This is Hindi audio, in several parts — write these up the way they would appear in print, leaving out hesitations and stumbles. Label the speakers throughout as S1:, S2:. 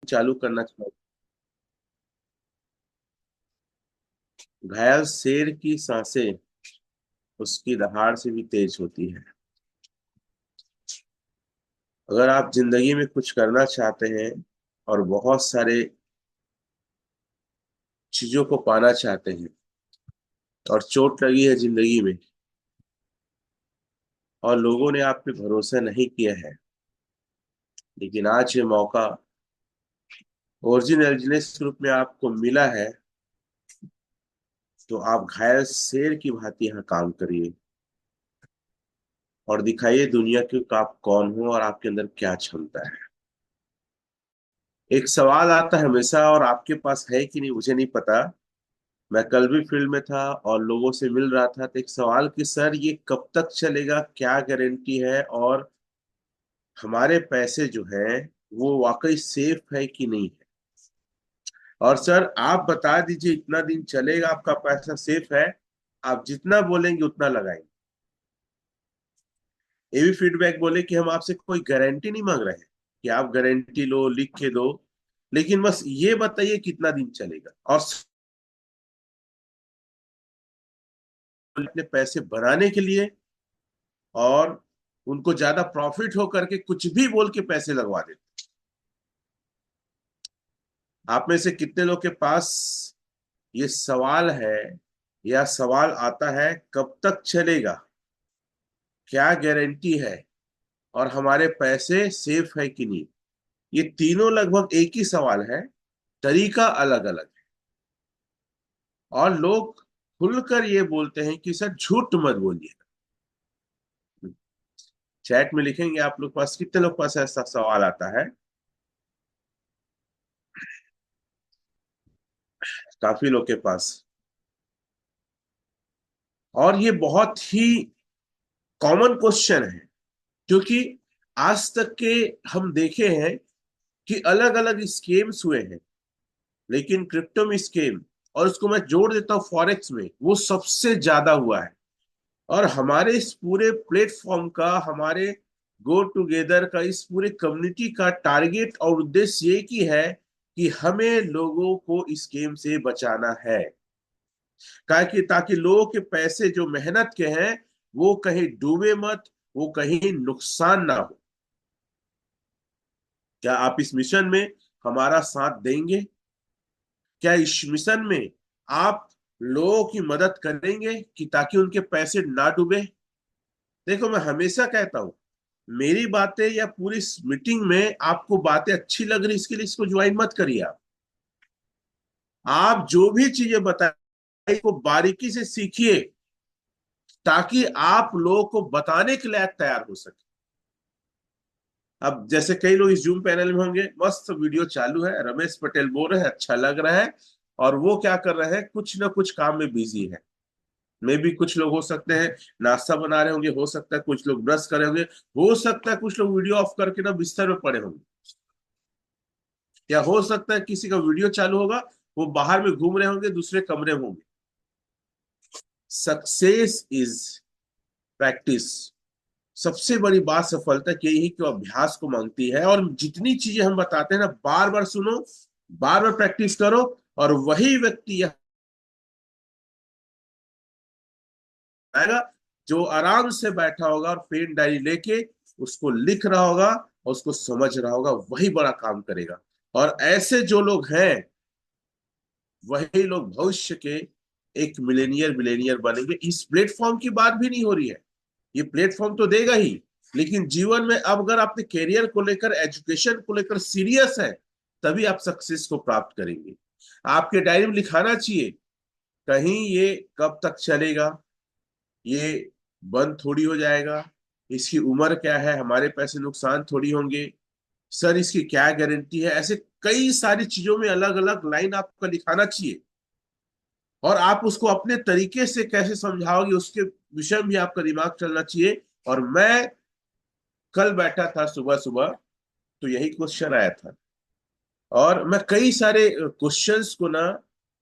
S1: चालू करना चाहूँ। घायल शेर की सांसें उसकी दहाड़ से भी तेज होती है। अगर आप जिंदगी में कुछ करना चाहते हैं और बहुत सारे चीजों को पाना चाहते हैं और चोट लगी है जिंदगी में और लोगों ने आप पे भरोसा नहीं किया है, लेकिन आज ये मौका ओरिजिनलिटीनेस के रूप में आपको मिला है, तो आप घायल शेर की भांति यहाँ काम करिए और दिखाइए दुनिया को कि आप कौन हो और आपके अंदर क्या क्षमता है। एक सवाल आता है हमेशा, और आपके पास है कि नहीं मुझे नहीं पता। मैं कल भी फील्ड में था और लोगों से मिल रहा था, तो एक सवाल कि सर ये कब तक चलेगा, क्या गारंटी है, और हमारे पैसे जो हैं वो वाकई सेफ है कि नहीं है। और सर आप बता दीजिए इतना दिन चलेगा, आपका पैसा सेफ है, आप जितना बोलेंगे उतना लगाएंगे। ये भी फीडबैक बोले कि हम आपसे कोई गारंटी नहीं मांग रहे हैं कि आप गारंटी लो, लिख के दो, लेकिन बस ये बताइए कितना दिन चलेगा। और अपने पैसे बनाने के लिए और उनको ज्यादा प्रॉफिट हो करके कुछ भी बोल के पैसे लगवा देते। आप में से कितने लोग के पास ये सवाल है या सवाल आता है कब तक चलेगा, क्या गारंटी है, और हमारे पैसे सेफ है कि नहीं। ये तीनों लगभग एक ही सवाल है, तरीका अलग अलग है। और लोग खुलकर ये बोलते हैं कि सर झूठ मत बोलिए। चैट में लिखेंगे आप लोग पास कितने लोग पास ऐसा सवाल आता है। काफी लोग के पास। और ये बहुत ही कॉमन क्वेश्चन है, क्योंकि आज तक के हम देखे हैं कि अलग अलग स्कीम्स हुए हैं, लेकिन क्रिप्टो में स्कीम, और उसको मैं जोड़ देता हूँ फॉरेक्स में, वो सबसे ज्यादा हुआ है। और हमारे इस पूरे प्लेटफॉर्म का, हमारे गो टुगेदर का, इस पूरे कम्युनिटी का टारगेट और उद्देश्य ये की है कि हमें लोगों को इस गेम से बचाना है, ताकि लोगों के पैसे जो मेहनत के हैं वो कहीं डूबे मत, वो कहीं नुकसान ना हो। क्या आप इस मिशन में हमारा साथ देंगे? क्या इस मिशन में आप लोगों की मदद करेंगे कि ताकि उनके पैसे ना डूबे? देखो मैं हमेशा कहता हूं, मेरी बातें या पूरी मीटिंग में आपको बातें अच्छी लग रही इसके लिए इसको ज्वाइन मत करिए। आप जो भी चीजें बताए को बारीकी से सीखिए, ताकि आप लोगों को बताने के लायक तैयार हो सके। अब जैसे कई लोग इस जूम पैनल में होंगे, मस्त वीडियो चालू है, रमेश पटेल बोल रहे हैं, अच्छा लग रहा है, और वो क्या कर रहे हैं, कुछ ना कुछ काम में बिजी है। मे भी कुछ लोग हो सकते हैं नाश्ता बना रहे होंगे, हो सकता है कुछ लोग ब्रश कर रहे होंगे, हो सकता है कुछ लोग वीडियो ऑफ करके ना बिस्तर में पड़े होंगे, या हो सकता है किसी का वीडियो चालू होगा, वो बाहर में घूम रहे होंगे, दूसरे कमरे में होंगे। Success is practice. सबसे बड़ी बात सफलता की यही कि वो अभ्यास को मांगती है, और जितनी चीजें हम बताते हैं ना, बार बार सुनो, बार बार प्रैक्टिस करो, और वही व्यक्ति यह आएगा जो आराम से बैठा होगा और पेन डायरी लेके उसको लिख रहा होगा और उसको समझ रहा होगा, वही बड़ा काम करेगा। और ऐसे जो लोग हैं वही लोग भविष्य के एक मिलेनियर मिलेनियर बनेंगे। इस प्लेटफॉर्म की बात भी नहीं हो रही है, ये प्लेटफॉर्म तो देगा ही, लेकिन जीवन में अब अगर आपने करियर को लेकर, एजुकेशन को लेकर सीरियस है, तभी आप सक्सेस को प्राप्त करेंगे। आपके डायरी में लिखाना चाहिए, कहीं ये कब तक चलेगा, ये बंद थोड़ी हो जाएगा, इसकी उम्र क्या है, हमारे पैसे नुकसान थोड़ी होंगे, सर इसकी क्या गारंटी है। ऐसे कई सारी चीजों में अलग अलग लाइन आपका लिखाना चाहिए, और आप उसको अपने तरीके से कैसे समझाओगे उसके विषय में भी आपका दिमाग चलना चाहिए। और मैं कल बैठा था सुबह सुबह, तो यही क्वेश्चन आया था, और मैं कई सारे क्वेश्चंस को ना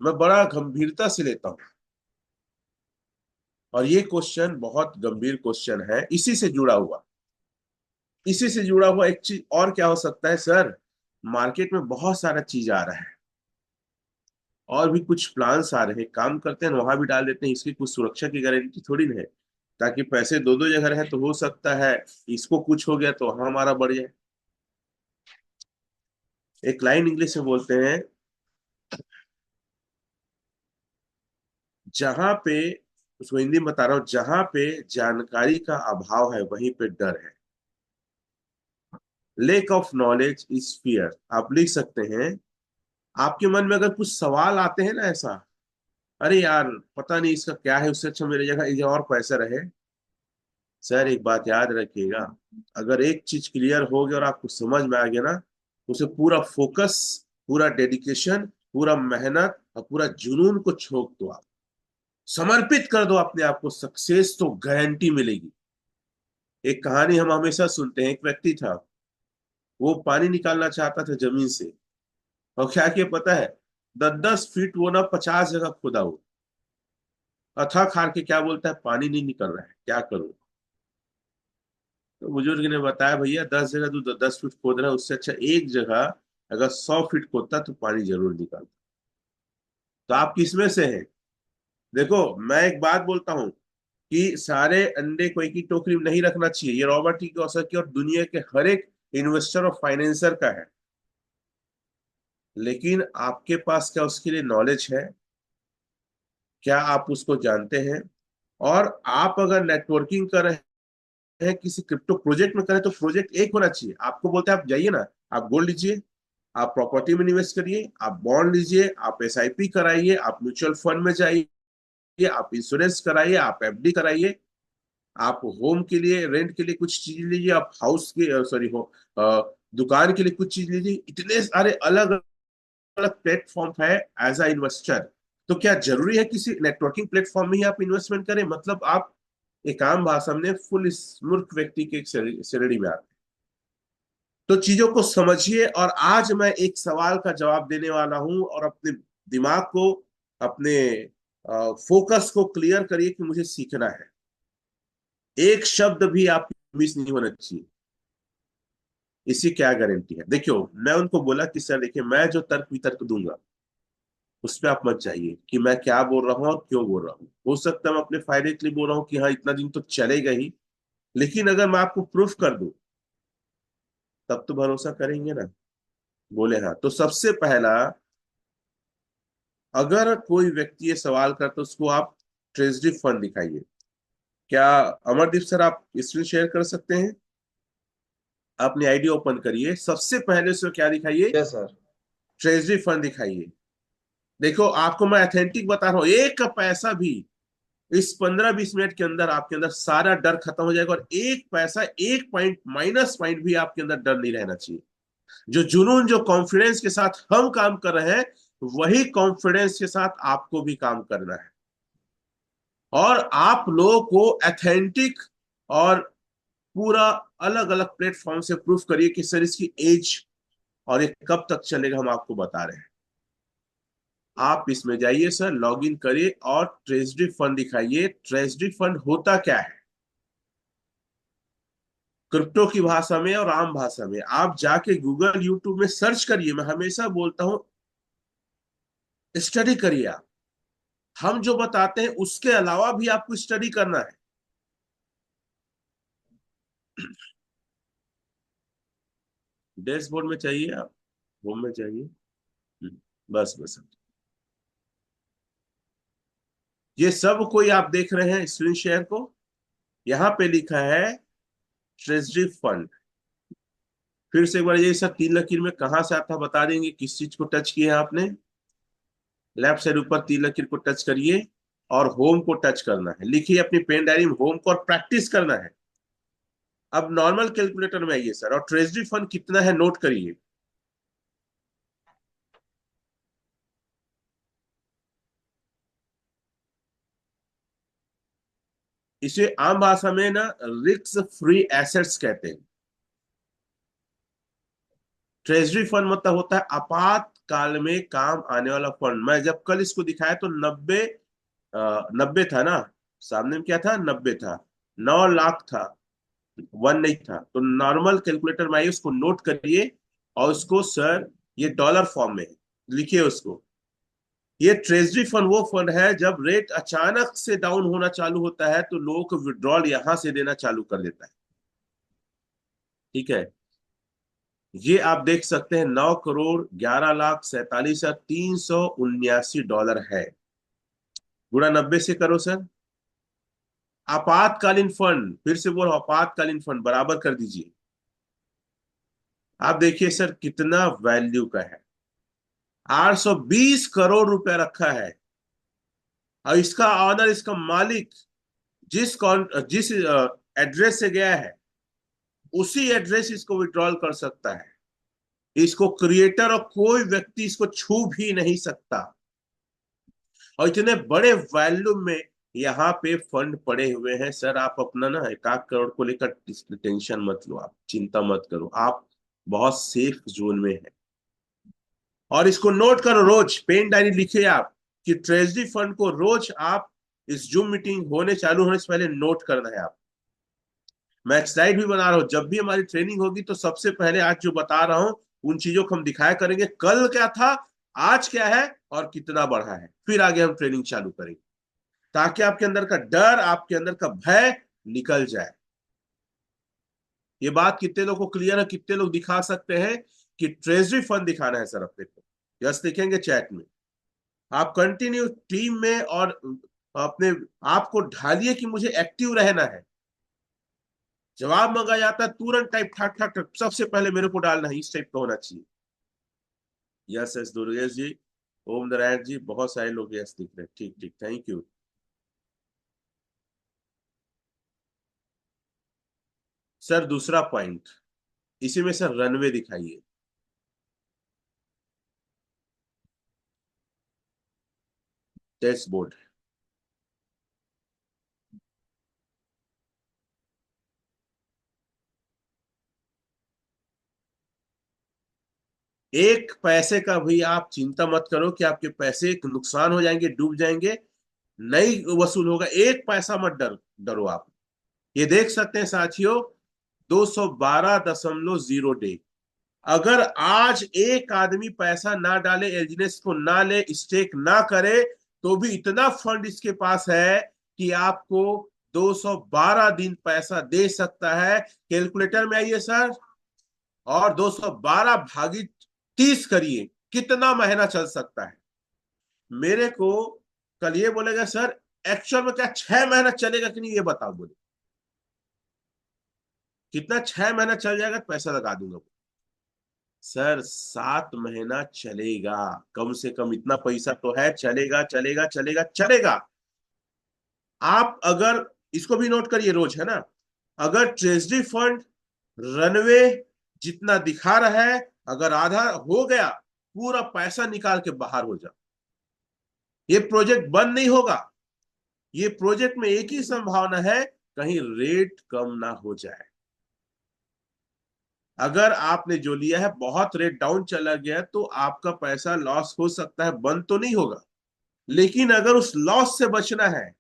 S1: मैं बड़ा गंभीरता से लेता हूँ, और ये क्वेश्चन बहुत गंभीर क्वेश्चन है। इसी से जुड़ा हुआ एक चीज और क्या हो सकता है सर, मार्केट में बहुत सारा चीज आ रहा है, और भी कुछ प्लान्स आ रहे हैं, काम करते हैं वहां भी डाल देते हैं। इसकी कुछ सुरक्षा की गारंटी थोड़ी ना है, ताकि पैसे दो दो जगह रहे तो हो सकता है इसको कुछ हो गया तो वहां हमारा बढ़ जाए। एक लाइन इंग्लिश में बोलते हैं, जहां पे, उसको हिंदी में बता रहा हूं, जहां पे जानकारी का अभाव है वहीं पे डर है। Lake of knowledge is fear. आप लिख सकते हैं, आपके मन में अगर कुछ सवाल आते हैं ना ऐसा, अरे यार पता नहीं इसका क्या है, उससे अच्छा मेरी जगह ये और पैसा रहे। सर एक बात याद रखिएगा, अगर एक चीज क्लियर हो गया और आपको समझ में आ गया ना, उसे पूरा फोकस, पूरा डेडिकेशन, पूरा मेहनत और पूरा जुनून को झोंक दो आप, समर्पित कर दो अपने आप को, सक्सेस तो गारंटी मिलेगी। एक कहानी हम हमेशा सुनते हैं, एक व्यक्ति था, वो पानी निकालना चाहता था जमीन से, और क्या किया पता है, 10 10 फीट वो ना 50 जगह खोदा वो, अथक हार के क्या बोलता है, पानी नहीं निकल रहा है, क्या करूं। तो बुजुर्ग ने बताया, भैया 10 जगह तू 10 फीट खोद रहा है, उससे अच्छा एक जगह अगर 100 फीट खोदता तो पानी जरूर निकलता। तो आप किसमें से हैं? देखो, मैं एक बात बोलता हूँ कि सारे अंडे कोई की टोकरी में नहीं रखना चाहिए, ये रॉबर्ट टी कौशल की और दुनिया के हर एक इन्वेस्टर और फाइनेंसर का है। लेकिन आपके पास क्या उसके लिए नॉलेज है? क्या आप उसको जानते हैं? और आप अगर नेटवर्किंग कर रहे हैं किसी क्रिप्टो प्रोजेक्ट में करें, तो प्रोजेक्ट एक होना चाहिए। आपको बोलते हैं आप जाइए ना, आप गोल्ड लीजिए, आप प्रॉपर्टी में निवेश करिए, आप बॉन्ड लीजिए, आप एसआईपी कराइए, आप म्यूचुअल फंड में जाइए, आप इंश्योरेंस कराइए, आप एफडी कराइए, आप होम के लिए, रेंट के लिए कुछ चीज लीजिए, आप हाउस के, सॉरी हो, दुकान के लिए कुछ चीज लीजिए। इतने सारे अलग अलग प्लेटफॉर्म है एज अ इन्वेस्टर। तो क्या जरूरी है किसी नेटवर्किंग प्लेटफॉर्म में ही आप इन्वेस्टमेंट करें? मतलब आप एक आम भाषा में फुल इस मूर्ख व्यक्ति के श्रेणी में आते हैं। तो चीजों को समझिए, और आज मैं एक सवाल का जवाब देने वाला हूं, और अपने दिमाग को, अपने फोकस को क्लियर करिए कि मुझे सीखना है। एक शब्द भी आप मिस नहीं होना चाहिए। इसकी क्या गारंटी है? देखियो, मैं उनको बोला कि सर देखिए, मैं जो तर्क वितर्क दूंगा उस पर आप मत चाहिए कि मैं क्या बोल रहा हूँ और क्यों बोल रहा हूँ। हो सकता है मैं अपने फायदे के लिए बोल रहा हूँ कि हाँ इतना दिन तो चलेगा ही, लेकिन अगर मैं आपको प्रूफ कर दूं तब तो भरोसा करेंगे ना। बोले हाँ। तो सबसे पहला, अगर कोई व्यक्ति ये सवाल करता, तो उसको आप ट्रेजरी फंड दिखाइए। क्या अमरदीप सर आप स्क्रीन शेयर कर सकते हैं? अपनी आईडी ओपन करिए, सबसे पहले उसको क्या दिखाइए?
S2: Yes sir.
S1: ट्रेजरी फंड दिखाइए। देखो, आपको मैं अथेंटिक बता रहा हूँ, एक का पैसा भी इस 15 20 मिनट के अंदर आपके अंदर सारा डर खत्म हो जाएगा, और एक पैसा, एक पॉइंट माइनस पॉइंट भी आपके अंदर डर नहीं रहना चाहिए। जो जुनून, जो कॉन्फिडेंस के साथ हम काम कर रहे हैं, वही कॉन्फिडेंस के साथ आपको भी काम करना है। और आप लोगों को अथेंटिक और पूरा अलग अलग प्लेटफॉर्म से प्रूफ करिए कि सर इसकी एज और ये कब तक चलेगा, हम आपको बता रहे हैं। आप इसमें जाइए सर, लॉग इन करिए और ट्रेजरी फंड दिखाइए। ट्रेजरी फंड होता क्या है? क्रिप्टो की भाषा में और आम भाषा में आप जाके गूगल यूट्यूब में सर्च करिए। मैं हमेशा बोलता हूं, स्टडी करिए आप। हम जो बताते हैं उसके अलावा भी आपको स्टडी करना है। डैशबोर्ड में चाहिए आप, होम में चाहिए। बस बस, ये सब कोई आप देख रहे हैं स्क्रीन शेयर को, यहाँ पे लिखा है ट्रेजरी फंड। फिर से एक बार, ये सब तीन लकीर में कहाँ से आता है बता देंगे, किस चीज को टच किया है आपने? लेफ्ट साइड ऊपर तीन लकीर को टच करिए और होम को टच करना है। लिखिए अपनी पेन डायरी में होम को, और प्रैक्टिस करना है। अब नॉर्मल कैलकुलेटर में आइए सर, और ट्रेजरी फंड कितना है नोट करिए। इसे आम भाषा में ना रिस्क फ्री एसेट्स कहते हैं। ट्रेजरी फंड मतलब होता है आपातकाल में काम आने वाला फंड। मैं जब कल इसको दिखाया तो 90 था ना, सामने में क्या था, 90 था, 9 लाख था, वन नहीं था। तो नॉर्मल कैलकुलेटर में आइए, उसको नोट करिए और उसको सर ये डॉलर फॉर्म में है, लिखिए उसको। ये ट्रेजरी फंड वो फंड है जब रेट अचानक से डाउन होना चालू होता है तो लोगों को विड्रॉल यहां से देना चालू कर देता है। ठीक है, ये आप देख सकते हैं 9 करोड़ 11 लाख 47,379 डॉलर है। गुणा 90 से करो सर। आपातकालीन फंड, फिर से बोलो आपातकालीन फंड बराबर कर दीजिए। आप देखिए सर कितना वैल्यू का है, 820 करोड़ रुपया रखा है। और इसका ऑनर, इसका मालिक जिस एड्रेस से गया है उसी एड्रेस इसको विड्रॉल कर सकता है। इसको क्रिएटर और कोई व्यक्ति इसको छू भी नहीं सकता। और इतने बड़े वॉल्यूम में यहाँ पे फंड पड़े हुए हैं सर। आप अपना ना 1 करोड़ को लेकर टेंशन मत लो, आप चिंता मत करो, आप बहुत सेफ जोन में है। और इसको नोट करो, रोज पेन डायरी लिखिए आप कि ट्रेजरी फंड को रोज आप इस जूम मीटिंग होने चालू होने से पहले नोट करना है आप। मैं स्लाइड भी बना रहा हूं, जब भी हमारी ट्रेनिंग होगी तो सबसे पहले आज जो बता रहा हूं उन चीजों को हम दिखाया करेंगे, कल क्या था, आज क्या है और कितना बढ़ा है, फिर आगे हम ट्रेनिंग चालू करेंगे ताकि आपके अंदर का डर, आपके अंदर का भय निकल जाए। ये बात कितने लोग को क्लियर है? कितने लोग दिखा सकते हैं कि ट्रेजरी फंड दिखाना है सर अपने को? यस लिखेंगे चैट में। आप कंटिन्यू टीम में और अपने आप को ढालिए कि मुझे एक्टिव रहना है। जवाब मांगा जाता है तुरंत टाइप ठक ठक ठक सबसे पहले मेरे को डालना है, इस टाइप का होना चाहिए। यस यस दुर्गेश जी, ओम नारायण जी, बहुत सारे लोग यस लिख रहे हैं। ठीक ठीक, थैंक यू सर। दूसरा पॉइंट इसी में सर रनवे दिखाइए। डैशबोर्ड। एक पैसे का भी आप चिंता मत करो कि आपके पैसे नुकसान हो जाएंगे, डूब जाएंगे, नहीं वसूल होगा, एक पैसा मत डरो आप। ये देख सकते हैं साथियों, 212.0 डे। अगर आज एक आदमी पैसा ना डाले, एलजीनेस को ना ले, स्टेक ना करे, तो भी इतना फंड इसके पास है कि आपको 212 दिन पैसा दे सकता है। कैलकुलेटर में आइए सर, और 212 भागी 30 करिए, कितना महीना चल सकता है। मेरे को कल ये बोलेगा सर एक्चुअल में क्या 6 महीना चलेगा कि नहीं ये बताओ, बोले कितना 6 महीना चल जाएगा तो पैसा लगा दूंगा। सर 7 महीना चलेगा, कम से कम इतना पैसा तो है, चलेगा चलेगा चलेगा चलेगा। आप अगर इसको भी नोट करिए रोज, है ना, अगर ट्रेजरी फंड रनवे जितना दिखा रहा है, अगर आधा हो गया, पूरा पैसा निकाल के बाहर हो जाओ। ये प्रोजेक्ट बंद नहीं होगा। ये प्रोजेक्ट में एक ही संभावना है, कहीं रेट कम ना हो जाए। अगर आपने जो लिया है बहुत रेट डाउन चला गया तो आपका पैसा लॉस हो सकता है, बंद तो नहीं होगा। लेकिन अगर उस लॉस से बचना है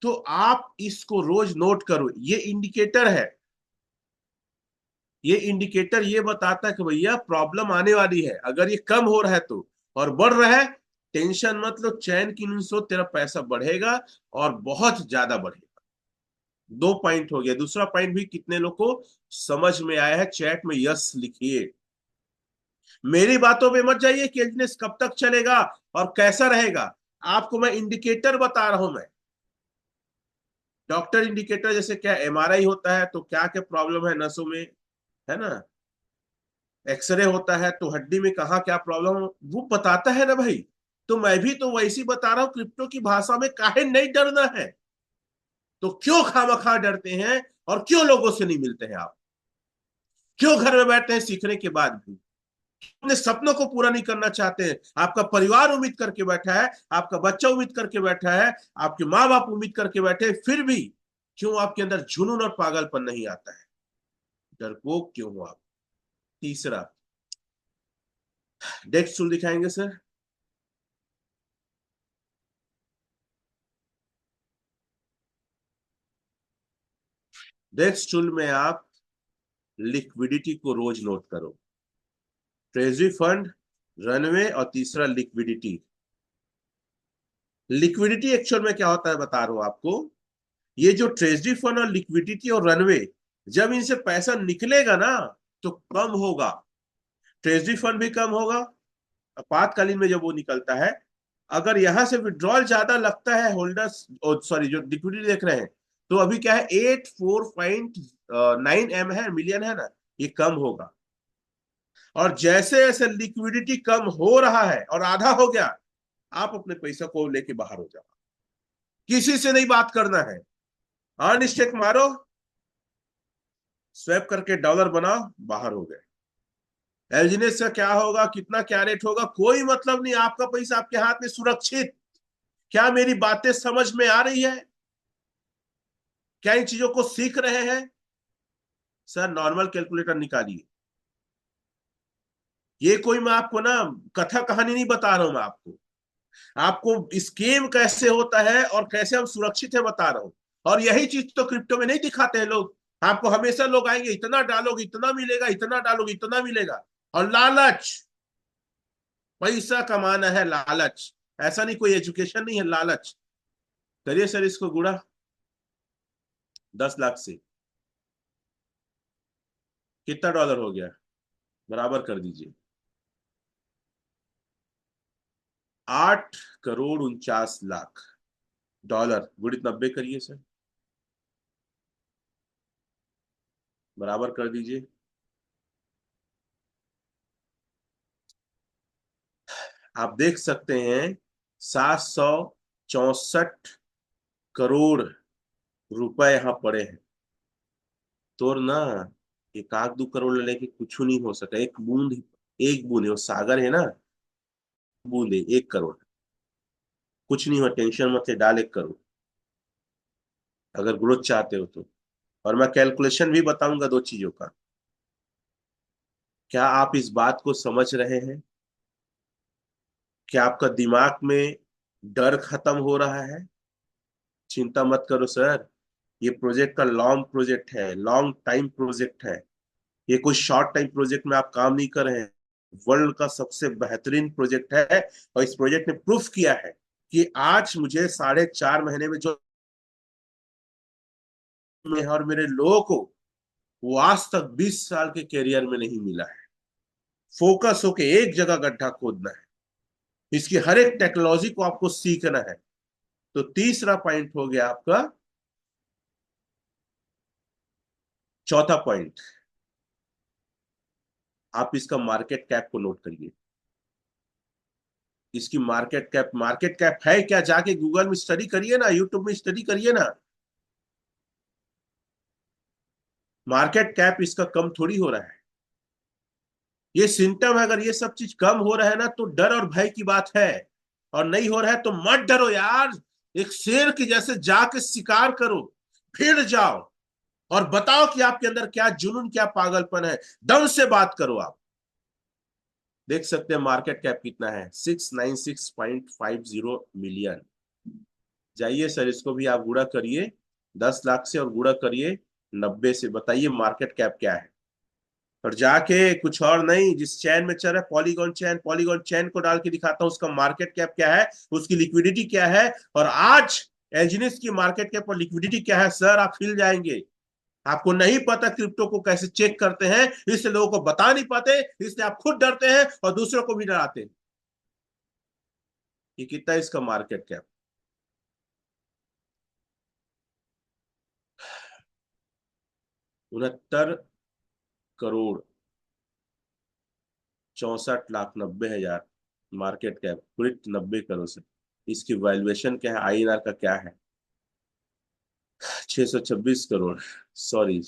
S1: तो आप इसको रोज नोट करो। ये इंडिकेटर है, ये इंडिकेटर ये बताता है कि भैया प्रॉब्लम आने वाली है। अगर ये कम हो रहा है तो, और बढ़ रहा है, टेंशन मत लो, चैन की नींद सो, तेरा पैसा बढ़ेगा और बहुत ज्यादा बढ़ेगा। 2 पॉइंट हो गया। दूसरा पॉइंट भी कितने लोग को समझ में आया है? चैट में यस लिखिए। मेरी बातों पे मत जाइए कि बिजनेस कब तक चलेगा और कैसा रहेगा। आपको मैं इंडिकेटर बता रहा हूं। मैं डॉक्टर इंडिकेटर, जैसे क्या एमआरआई होता है तो क्या क्या प्रॉब्लम है नसों में, है ना, एक्सरे होता है तो हड्डी में कहाँ क्या प्रॉब्लम हो वो बताता है ना भाई। तो मैं भी तो वैसी बता रहा हूँ, क्रिप्टो की भाषा में, काहे नहीं डरना है। तो क्यों खामखा डरते हैं और क्यों लोगों से नहीं मिलते हैं आप? क्यों घर में बैठते हैं सीखने के बाद भी? अपने सपनों को पूरा नहीं करना चाहते हैं? आपका परिवार उम्मीद करके बैठा है, आपका बच्चा उम्मीद करके बैठा है, आपके माँ बाप उम्मीद करके बैठे हैं, फिर भी क्यों आपके अंदर जुनून और पागलपन नहीं आता है? डरपोक क्यों हो आप? तीसरा, डेस्क टूल दिखाएंगे सर। डेस्क टूल में आप लिक्विडिटी को रोज नोट करो। ट्रेजरी फंड, रनवे, और तीसरा लिक्विडिटी। लिक्विडिटी एक्चुअल में क्या होता है बता रहा हूं आपको। ये जो ट्रेजरी फंड और लिक्विडिटी और रनवे, जब इनसे पैसा निकलेगा ना तो कम होगा। ट्रेजरी फंड भी कम होगा आपातकालीन में जब वो निकलता है। अगर यहां से विड्रॉल ज्यादा लगता है होल्डर्स, सॉरी जो लिक्विडिटी देख रहे हैं, तो अभी क्या है 84.9 है मिलियन है ना, ये कम होगा। और जैसे जैसे लिक्विडिटी कम हो रहा है और आधा हो गया, आप अपने पैसा को लेके बाहर हो जाओ। किसी से नहीं बात करना है। अनस्टेक मारो, स्वैप करके डॉलर बनाओ, बाहर हो गए। एलजीनेस का क्या होगा, कितना क्या रेट होगा, कोई मतलब नहीं। आपका पैसा आपके हाथ में सुरक्षित। क्या मेरी बातें समझ में आ रही है? क्या इन चीजों को सीख रहे हैं? सर नॉर्मल कैलकुलेटर निकालिए। ये कोई मैं आपको ना कथा कहानी नहीं बता रहा हूं। मैं आपको स्कीम कैसे होता है और कैसे हम सुरक्षित है बता रहा हूं। और यही चीज तो क्रिप्टो में नहीं दिखाते हैं लोग। आपको हमेशा लोग आएंगे, इतना डालोगे इतना मिलेगा, इतना डालोगे इतना मिलेगा। और लालच, पैसा कमाना है, लालच। ऐसा नहीं, कोई एजुकेशन नहीं है, लालच। करिए सर इसको गुणा 10 लाख से। कितना डॉलर हो गया, बराबर कर दीजिए। 8 करोड़ 49 लाख डॉलर गुणित 90 करिए सर, बराबर कर दीजिए। आप देख सकते हैं 764 करोड़ रुपए यहां पड़े हैं। तो ना एक आध 2 करोड़ लेके कुछ नहीं हो सका। एक बूंद है, वो सागर है ना, बूंद है 1 करोड़। कुछ नहीं हुआ, टेंशन मत ले, डाल 1 करोड़ अगर ग्रोथ चाहते हो तो। और मैं कैलकुलेशन भी बताऊंगा 2 चीजों का। क्या आप इस बात को समझ रहे हैं? क्या आपका दिमाग में डर खत्म हो रहा है? चिंता मत करो सर, ये प्रोजेक्ट का लॉन्ग प्रोजेक्ट है, लॉन्ग टाइम प्रोजेक्ट है। ये कोई शॉर्ट टाइम प्रोजेक्ट में आप काम नहीं कर रहे हैं। वर्ल्ड का सबसे बेहतरीन प्रोजेक्ट है। और इस प्रोजेक्ट ने प्रूफ किया है कि आज मुझे 4.5 महीने में जो में और मेरे लोगों को वो आज तक 20 साल के करियर में नहीं मिला है। फोकस होके एक जगह गड्ढा खोदना है, इसकी हर एक टेक्नोलॉजी को आपको सीखना है। तो तीसरा पॉइंट हो गया आपका। चौथा पॉइंट, आप इसका मार्केट कैप को नोट करिए। इसकी मार्केट कैप है क्या, जाके गूगल में स्टडी करिए ना, यूट्यूब में स्टडी करिए ना। मार्केट कैप इसका कम थोड़ी हो रहा है। ये सिम्टम है, अगर ये सब चीज कम हो रहा है ना तो डर और भय की बात है। और नहीं हो रहा है तो मत डरो यार। एक शेर के जैसे जाके शिकार करो, फिर जाओ और बताओ कि आपके अंदर क्या जुनून, क्या पागलपन है। दम से बात करो आप। देख सकते हैं मार्केट कैप कितना है, 696.50 मिलियन। जाइए सर इसको भी आप गुणा करिए 10 लाख से और गुणा करिए 90 से, बताइए मार्केट कैप क्या है। और जाके कुछ और नहीं, जिस चैन में चल रहा है पॉलीगॉन चैन को डाल के दिखाता हूं उसका मार्केट कैप क्या है, उसकी लिक्विडिटी क्या है। और आज एजनिस की मार्केट कैप और लिक्विडिटी क्या है सर, आप हिल जाएंगे। आपको नहीं पता क्रिप्टो को कैसे चेक करते हैं, इसलिए लोगों को बता नहीं पाते, इसलिए आप खुद डरते हैं और दूसरों को भी डराते हैं। ये कितना है इसका मार्केट कैप? 69 करोड़ 64 लाख 90 हजार मार्केट कैप, पूरी 90 करोड़ से। इसकी वैल्यूएशन क्या है, आईएनआर का क्या है? 626 करोड़, सॉरी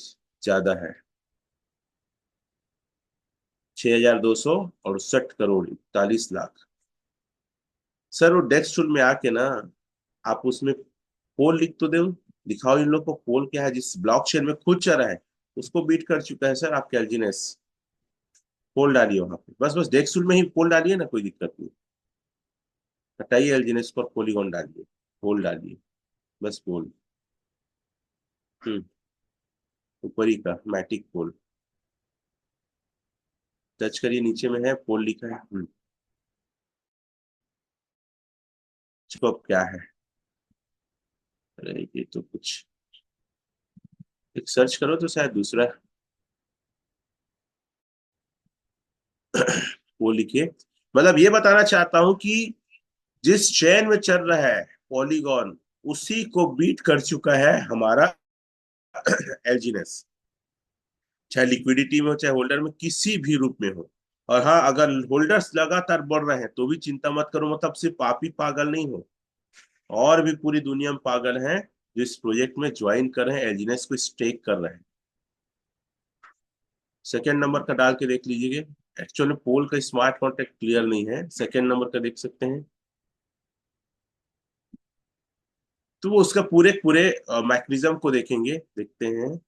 S1: ज्यादा है, 6268 करोड़ 41 लाख। सर वो डेस्क टूल में आके ना आप उसमें पोल लिख तो दो, दिखाओ इन लोग को पोल क्या है जिस ब्लॉकचेन में खुद चल रहा है, उसको बीट कर चुका है सर आपके एल्जिनेस। पोल डालिए वहां पे, बस बस डेस्क टूल में ही पोल डालिए ना, कोई दिक्कत नहीं। हटाइए एल्जिनेस पर पॉलीगॉन डालिए, पोल डालिए, बस पोल। हम्म ऊपर ही का मैटिक पोल। टच करिए, नीचे में है पोल लिखा है। स्कोप क्या है? अरे ये तो कुछ, एक सर्च करो तो शायद दूसरा। वो लिखिए। मतलब ये बताना चाहता हूं कि जिस चैन में चल रहा है पॉलीगॉन, उसी को बीट कर चुका है हमारा एलजीनेस, चाहे लिक्विडिटी में हो चाहे होल्डर में, किसी भी रूप में हो। और हाँ, अगर होल्डर्स लगातार बढ़ रहे हैं तो भी चिंता मत करो, मतलब सिर्फ आप ही पागल नहीं हो, और भी पूरी दुनिया में पागल हैं जो इस प्रोजेक्ट में ज्वाइन कर रहे हैं, एलजीनेस को स्टेक कर रहे हैं। सेकेंड नंबर का डाल के देख लीजिए। एक्चुअली पोल का स्मार्ट कॉन्ट्रैक्ट क्लियर नहीं है, सेकेंड नंबर का देख सकते हैं। तो वो उसका पूरे पूरे मैकेनिज्म को देखेंगे, देखते हैं।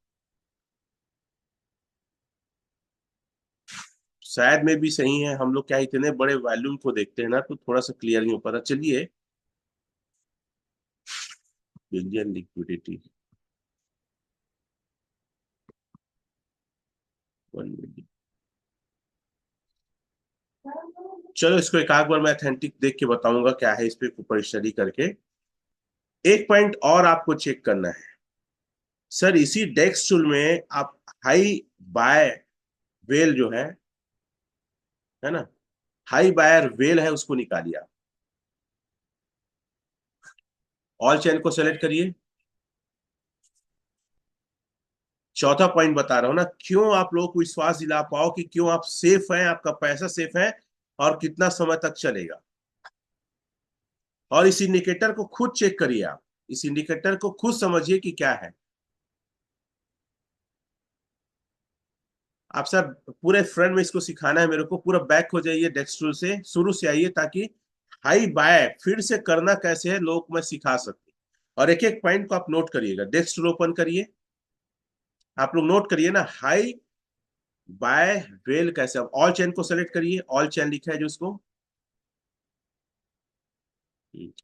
S1: शायद में भी सही है, हम लोग क्या इतने बड़े वॉल्यूम को देखते हैं ना, तो थोड़ा सा क्लियर नहीं हो पाता। चलिए, बिलियन लिक्विडिटी 1 मिलियन। चलो इसको एक आध बार मैं अथेंटिक देख के बताऊंगा क्या है इस पे, ऊपर स्टडी करके। एक पॉइंट और आपको चेक करना है सर, इसी डेक्स टूल में आप हाई बाय वेल जो है ना, हाई बायर वेल है, उसको निकालिए आप। ऑल चेन को सेलेक्ट करिए। चौथा पॉइंट बता रहा हूं ना, क्यों आप लोगों को विश्वास दिला पाओ कि क्यों आप सेफ हैं, आपका पैसा सेफ है, और कितना समय तक चलेगा। और इस इंडिकेटर को खुद चेक करिए आप, इस इंडिकेटर को खुद समझिए कि क्या है। आप सब पूरे फ्रंट में इसको सिखाना है मेरे को, पूरा बैक हो जाइए डेस्क टूल से, शुरू से आइए, ताकि हाई बाय फिर से करना कैसे है लोग मैं सिखा सकते। और एक एक पॉइंट को आप नोट करिएगा। डेस्क टूल ओपन करिए, आप लोग नोट करिए ना, हाई बाय वेल कैसे। अब ऑल चेन को सेलेक्ट करिए, ऑल चेन लिखा है जो उसको,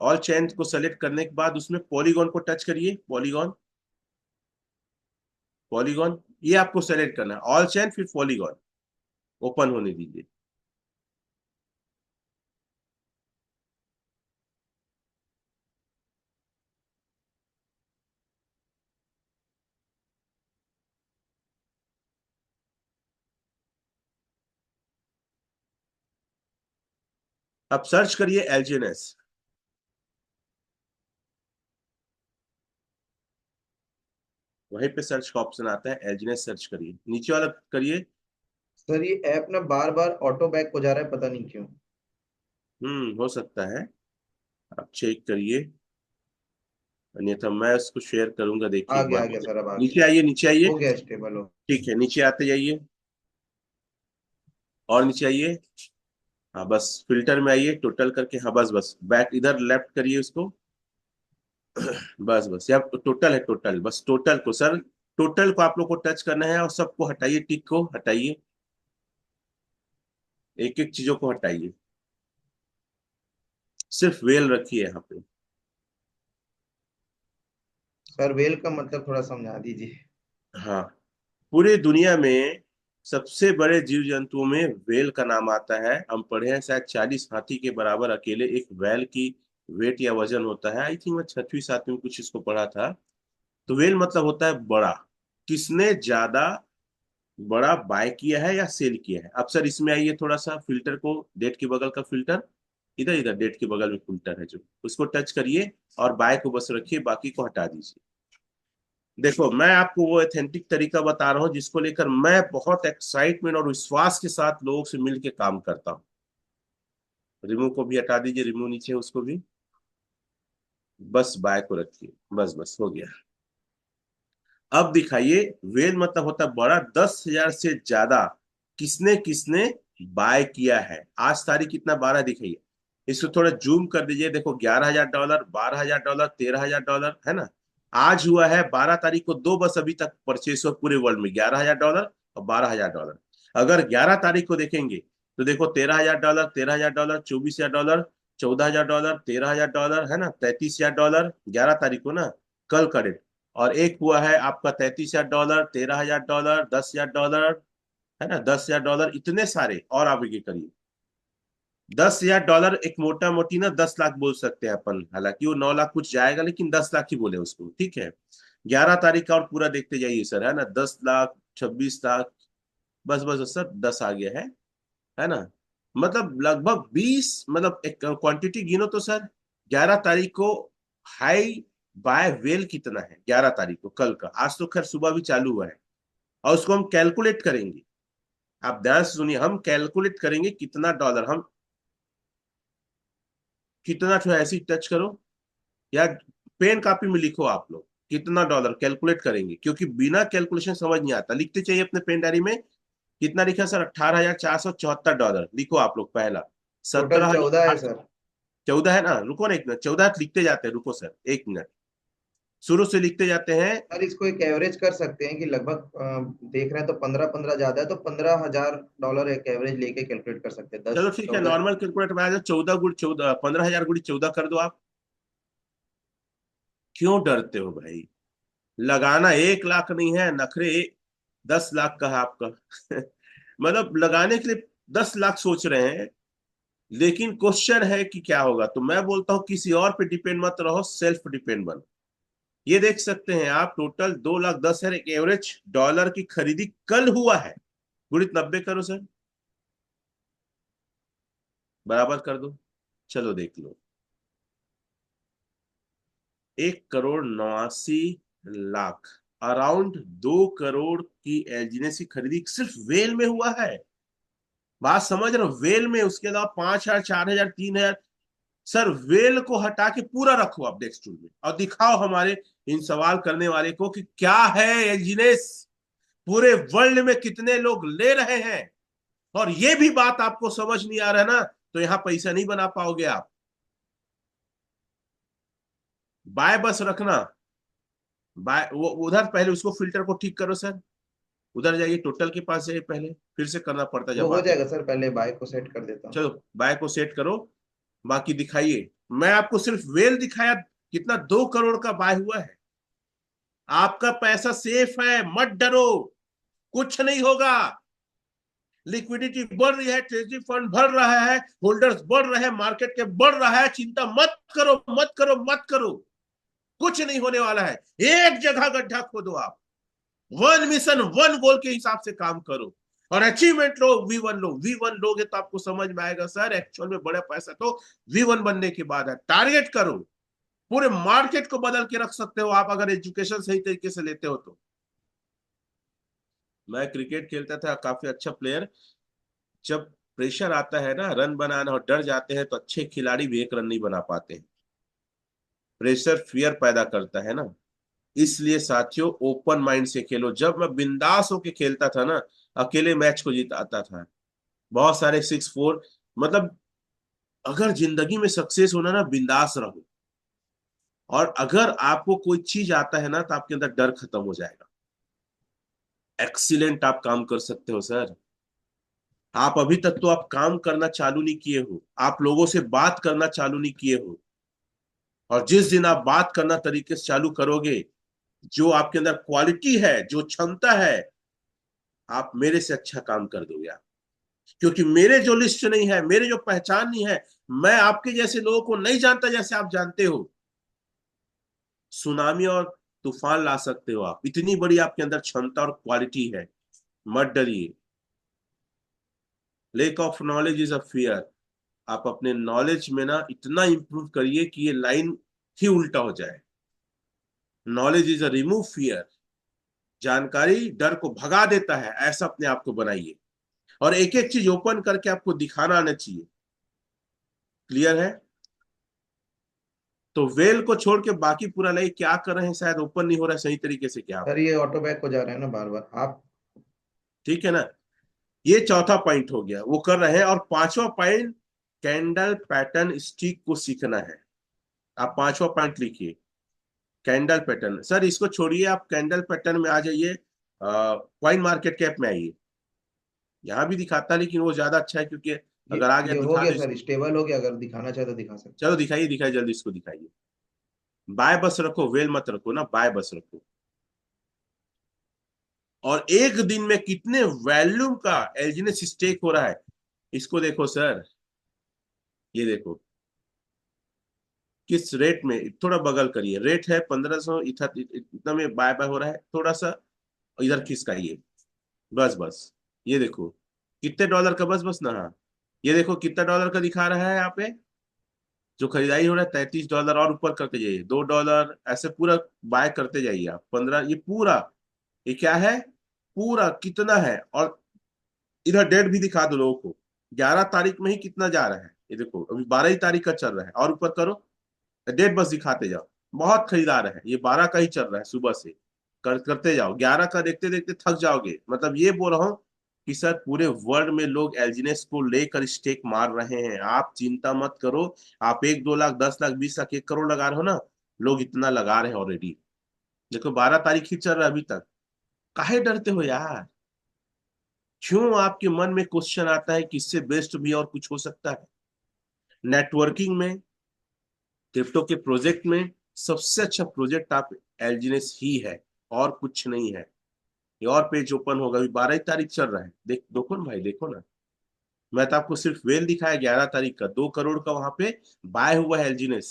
S1: ऑल चेन को सेलेक्ट करने के बाद उसमें पॉलीगॉन को टच करिए, पॉलीगॉन, पॉलीगॉन, ये आपको सेलेक्ट करना है, ऑल चेन फिर पॉलीगॉन, ओपन होने दीजिए। अब सर्च करिए एलजीएनएस, वहीं पे सर्च का ऑप्शन आता है, एलजीएनएस सर्च करिए, नीचे वाला करिए।
S2: सर ये ऐप ना बार बार ऑटो बैक हो जा रहा है, पता नहीं क्यों।
S1: हो सकता है, आप चेक करिए, अन्यथा मैं इसको शेयर करूंगा, देखिए एक
S2: आ
S1: बार।
S2: गया सर, अब आ गया।
S1: नीचे आइए, नीचे आइए।
S2: हो गया स्टेबल हो।
S1: ठीक है, नीचे आते जाइए, और नीचे आइए। हाँ बस फिल्टर में आइए, टोटल करके, हाँ बस बस बैक इधर लेफ्ट करिए उसको। बस बस, या टोटल है, टोटल, बस टोटल को सर, टोटल को आप लोग को टच करना है, और सबको हटाइए, टिक को हटाइए, एक एक चीजों को हटाइए, सिर्फ वेल रखिए यहाँ पे।
S2: सर वेल का मतलब थोड़ा समझा दीजिए।
S1: हाँ, पूरी दुनिया में सबसे बड़े जीव जंतुओं में वेल का नाम आता है। हम पढ़े हैं शायद 40 हाथी के बराबर अकेले एक वेल की वेट या वजन होता है। आई थिंक मैं छठवीं सातवीं में कुछ इसको पढ़ा था। तो वेल मतलब होता है बड़ा, किसने ज्यादा बड़ा बाय किया है या सेल किया है। अब सर इसमें आइए, थोड़ा सा फिल्टर को, डेट के बगल का फिल्टर, इधर इधर डेट के बगल में फिल्टर है जो, उसको टच करिए, और बाय को बस रखिए, बाकी को हटा दीजिए। देखो, मैं आपको वो ऑथेंटिक तरीका बता रहा हूँ जिसको लेकर मैं बहुत एक्साइटमेंट और विश्वास के साथ लोगों से मिलके काम करता हूँ। रिमूव को भी हटा दीजिए, रिमूव नीचे उसको भी, बस बाय को रखिए, बस बस हो गया। अब दिखाइए, वेल मतलब होता है बड़ा, 10,000 से ज्यादा किसने किसने बाय किया है। आज तारीख कितना, 12 दिखाइए, इसको थोड़ा जूम कर दीजिए, देखो $11,000, $12,000, $13,000, है ना। आज हुआ है 12 तारीख को, दो बस अभी तक परचेस हुआ पूरे वर्ल्ड में, $11,000 और $12,000। अगर 11 तारीख को देखेंगे तो देखो, $13,000, $13,000, $24,000, $14,000, $13,000, है ना, $33,000, 11 तारीख को ना, कल का डेट। और एक हुआ है आपका $33,000, $13,000, $10,000, है ना, $10,000 इतने सारे, और आगे करिए। $10,000 एक मोटा मोटी ना 10 लाख बोल सकते हैं अपन, हालांकि वो 9 लाख कुछ जाएगा, लेकिन 10 लाख ही बोले उसको, ठीक है। 11 तारीख का और पूरा देखते जाइए सर, है ना, 10 लाख, 26 लाख, बस बस सर 10 आ गया है ना। मतलब लगभग 20, मतलब एक क्वांटिटी गिनो तो सर। 11 तारीख को हाई बाय वेल कितना है 11 तारीख को, कल का, आज तो खैर सुबह भी चालू हुआ है, और उसको हम कैलकुलेट करेंगे। आप ध्यान से सुनिए, हम कैलकुलेट करेंगे कितना डॉलर हम, कितना जो ऐसी टच करो, या पेन कॉपी में लिखो आप लोग, कितना डॉलर कैलकुलेट करेंगे, क्योंकि बिना कैलकुलेशन समझ नहीं आता। लिखते चाहिए अपने पेन डायरी में। कितना लिखा सर? $18,474 लिखो आप लोग पहला।
S2: टोटल
S1: सत्रह
S2: 14 है
S1: हजार
S2: सर।
S1: 14 है ना, रुको ना एक मिनट, 14 लिखते जाते हैं, रुको सर एक मिनट, शुरू से लिखते जाते हैं।
S2: सर इसको एक एवरेज कर सकते हैं कि लगभग देख रहे हैं तो 15 15 ज्यादा है, तो $15,000 एक एवरेज लेके कैलकुलेट कर सकते हैं।
S1: चलो
S2: दस
S1: ठीक है,
S2: चौदह
S1: नॉर्मल कैलकुलेटर में आ जाओ, 14 गुड़ 14, 15,000 गुड़ी 14 कर दो आप। क्यों डरते हो भाई? लगाना 1 लाख नहीं है, नखरे 10 लाख का है आपका। मतलब लगाने के लिए 10 लाख सोच रहे हैं, लेकिन क्वेश्चन है कि क्या होगा। तो मैं बोलता हूं किसी और पे डिपेंड मत रहो, सेल्फ डिपेंड बनो। ये देख सकते हैं आप, टोटल 2,10,000 एक एवरेज डॉलर की खरीदी कल हुआ है। गुणित 90 करो सर, बराबर कर दो, चलो देख लो। 1,89,00,000, अराउंड 2 करोड़ की एलजीनेस की खरीदी सिर्फ वेल में हुआ है। बात समझ रहे हो? वेल में, उसके अलावा 5,000, 4,000, 3,000। सर वेल को हटा के पूरा रखो आप डेस्क टूल में, और दिखाओ हमारे इन सवाल करने वाले को कि क्या है एलजीनेस, पूरे वर्ल्ड में कितने लोग ले रहे हैं। और ये भी बात आपको समझ नहीं आ रहा है ना, तो यहां पैसा नहीं बना पाओगे आप। बाय बस रखना, बाय वो उधर पहले उसको फिल्टर को ठीक करो सर। उधर जाइए, टोटल के पास जाइए, पहले फिर से करना पड़ता है
S2: वो
S1: जब
S2: हो
S1: आते हैं।
S2: जाएगा सर, पहले बाइक को सेट कर देता हूँ।
S1: चलो बाय को सेट करो, बाकी दिखाइए। मैं आपको सिर्फ वेल दिखाया, कितना 2 करोड़ का बाय हुआ है। आपका पैसा सेफ है, मत डरो, कुछ नहीं होगा। लिक्विडिटी बढ़ रही है, ट्रेजरी फंड बढ़ रहा है, होल्डर्स बढ़ रहे हैं, मार्केट के बढ़ रहा है, चिंता मत करो, मत करो, मत करो। कुछ नहीं होने वाला है। एक जगह गड्ढा खोदो आप, वन मिशन वन गोल के हिसाब से काम करो, और अचीवमेंट लो, V1 लो। V1 लोगे तो आपको समझ में आएगा सर, एक्चुअल में बड़ा पैसा तो V1 बनने के बाद है। टारगेट करो, पूरे मार्केट को बदल के रख सकते हो आप, अगर एजुकेशन सही तरीके से लेते हो तो। मैं क्रिकेट खेलता था, काफी अच्छा प्लेयर। जब प्रेशर आता है ना रन बनाना, और डर जाते हैं, तो अच्छे खिलाड़ी भी एक रन नहीं बना पाते हैं। प्रेशर फियर पैदा करता है ना। इसलिए साथियों, ओपन माइंड से खेलो। जब मैं बिंदास होके खेलता था ना, अकेले मैच को जीताता था, बहुत सारे 6-4। मतलब अगर जिंदगी में सक्सेस होना ना, बिंदास रहो। और अगर आपको कोई चीज आता है ना, तो आपके अंदर डर खत्म हो जाएगा। एक्सीलेंट आप काम कर सकते हो सर। आप अभी तक तो आप काम करना चालू नहीं किए हो, आप लोगों से बात करना चालू नहीं किए हो। और जिस दिन आप बात करना तरीके से चालू करोगे, जो आपके अंदर क्वालिटी है, जो क्षमता है, आप मेरे से अच्छा काम कर दोगे आप। क्योंकि मेरे जो लिस्ट नहीं है, मेरे जो पहचान नहीं है, मैं आपके जैसे लोगों को नहीं जानता जैसे आप जानते हो। सुनामी और तूफान ला सकते हो आप, इतनी बड़ी आपके अंदर क्षमता और क्वालिटी है। मत डरिए। Lake of knowledge is a fear. आप अपने नॉलेज में ना इतना इंप्रूव करिए कि ये लाइन ही उल्टा हो जाए। Knowledge is a remove fear. जानकारी डर को भगा देता है, ऐसा अपने आप को बनाइए। और एक एक चीज ओपन करके आपको दिखाना आना चाहिए। क्लियर है? तो वेल को छोड़ के बाकी पूरा नहीं, क्या कर रहे हैं, शायद ओपन नहीं हो रहा है सही तरीके से क्या?
S2: सर ये ऑटो बैक को जा रहे हैं ना बार बार आप।
S1: ठीक है ना। ये चौथा पॉइंट हो गया, वो कर रहे हैं। और पांचवा पॉइंट, कैंडल पैटर्न स्टिक को सीखना है। आप पांचवा पॉइंट लिखिए, कैंडल पैटर्न। सर इसको छोड़िए, आप कैंडल पैटर्न में आ जाइए, कॉइन मार्केट कैप में आइए। यहाँ भी दिखाता है, लेकिन वो ज्यादा अच्छा है, क्योंकि
S2: ये
S1: अगर आ गया
S2: ये हो
S1: दिखा
S2: गया
S1: दो
S2: सर,
S1: इसको।
S2: स्टेबल हो गया, अगर दिखाना चाहे तो दिखा सकते
S1: चलो दिखाइए, दिखाइए जल्दी, इसको दिखाइए। बाय बस रखो, वेल मत रखो ना, बाय बस रखो। और एक दिन में कितने वैल्यूम का एलजीएनएस स्टेक हो रहा है, इसको देखो सर। ये देखो किस रेट में, थोड़ा बगल करिए, रेट है 1500, इतना में बाय बाय हो रहा है, थोड़ा सा इधर खिसकाइए, बस बस। ये देखो कितने डॉलर का, बस बस ना, हाँ ये देखो कितना डॉलर का दिखा रहा है यहाँ पे, जो खरीदारी हो रहा है 33 डॉलर, और ऊपर करते जाइए 2 डॉलर, ऐसे पूरा बाय करते जाइए आप, 15, ये पूरा, ये क्या है, पूरा कितना है। और इधर डेट भी दिखा दो लोगों को, 11 तारीख में ही कितना जा रहा है, ये देखो अभी 12 ही तारीख का चल रहा है, और ऊपर करो, डेट बस दिखाते जाओ। बहुत खरीदार है, ये 12 का ही चल रहा है, सुबह से करते जाओ, 11 का देखते देखते थक जाओगे। मतलब ये बोल रहा हूँ कि सर पूरे वर्ल्ड में लोग एलजीनेस को लेकर स्टेक मार रहे हैं, आप चिंता मत करो। आप 1-2 लाख, 10 लाख, 20 लाख, 1 करोड़ लगा रहे हो ना, लोग इतना लगा रहे हैं ऑलरेडी। देखो 12 तारीख ही चल रहा है अभी तक, काहे डरते हो यार? क्यों आपके मन में क्वेश्चन आता है कि इससे बेस्ट भी और कुछ हो सकता है? नेटवर्किंग में, क्रिप्टो के प्रोजेक्ट में सबसे अच्छा प्रोजेक्ट आप एलजीनेस ही है, और कुछ नहीं है। ये और पेज ओपन होगा, अभी 12 तारीख चल रहा है, देखो ना भाई, देखो ना। मैं तो आपको सिर्फ वेल दिखाया 11 तारीख का, 2 करोड़ का वहां पे बाय हुआ है एलजीनेस।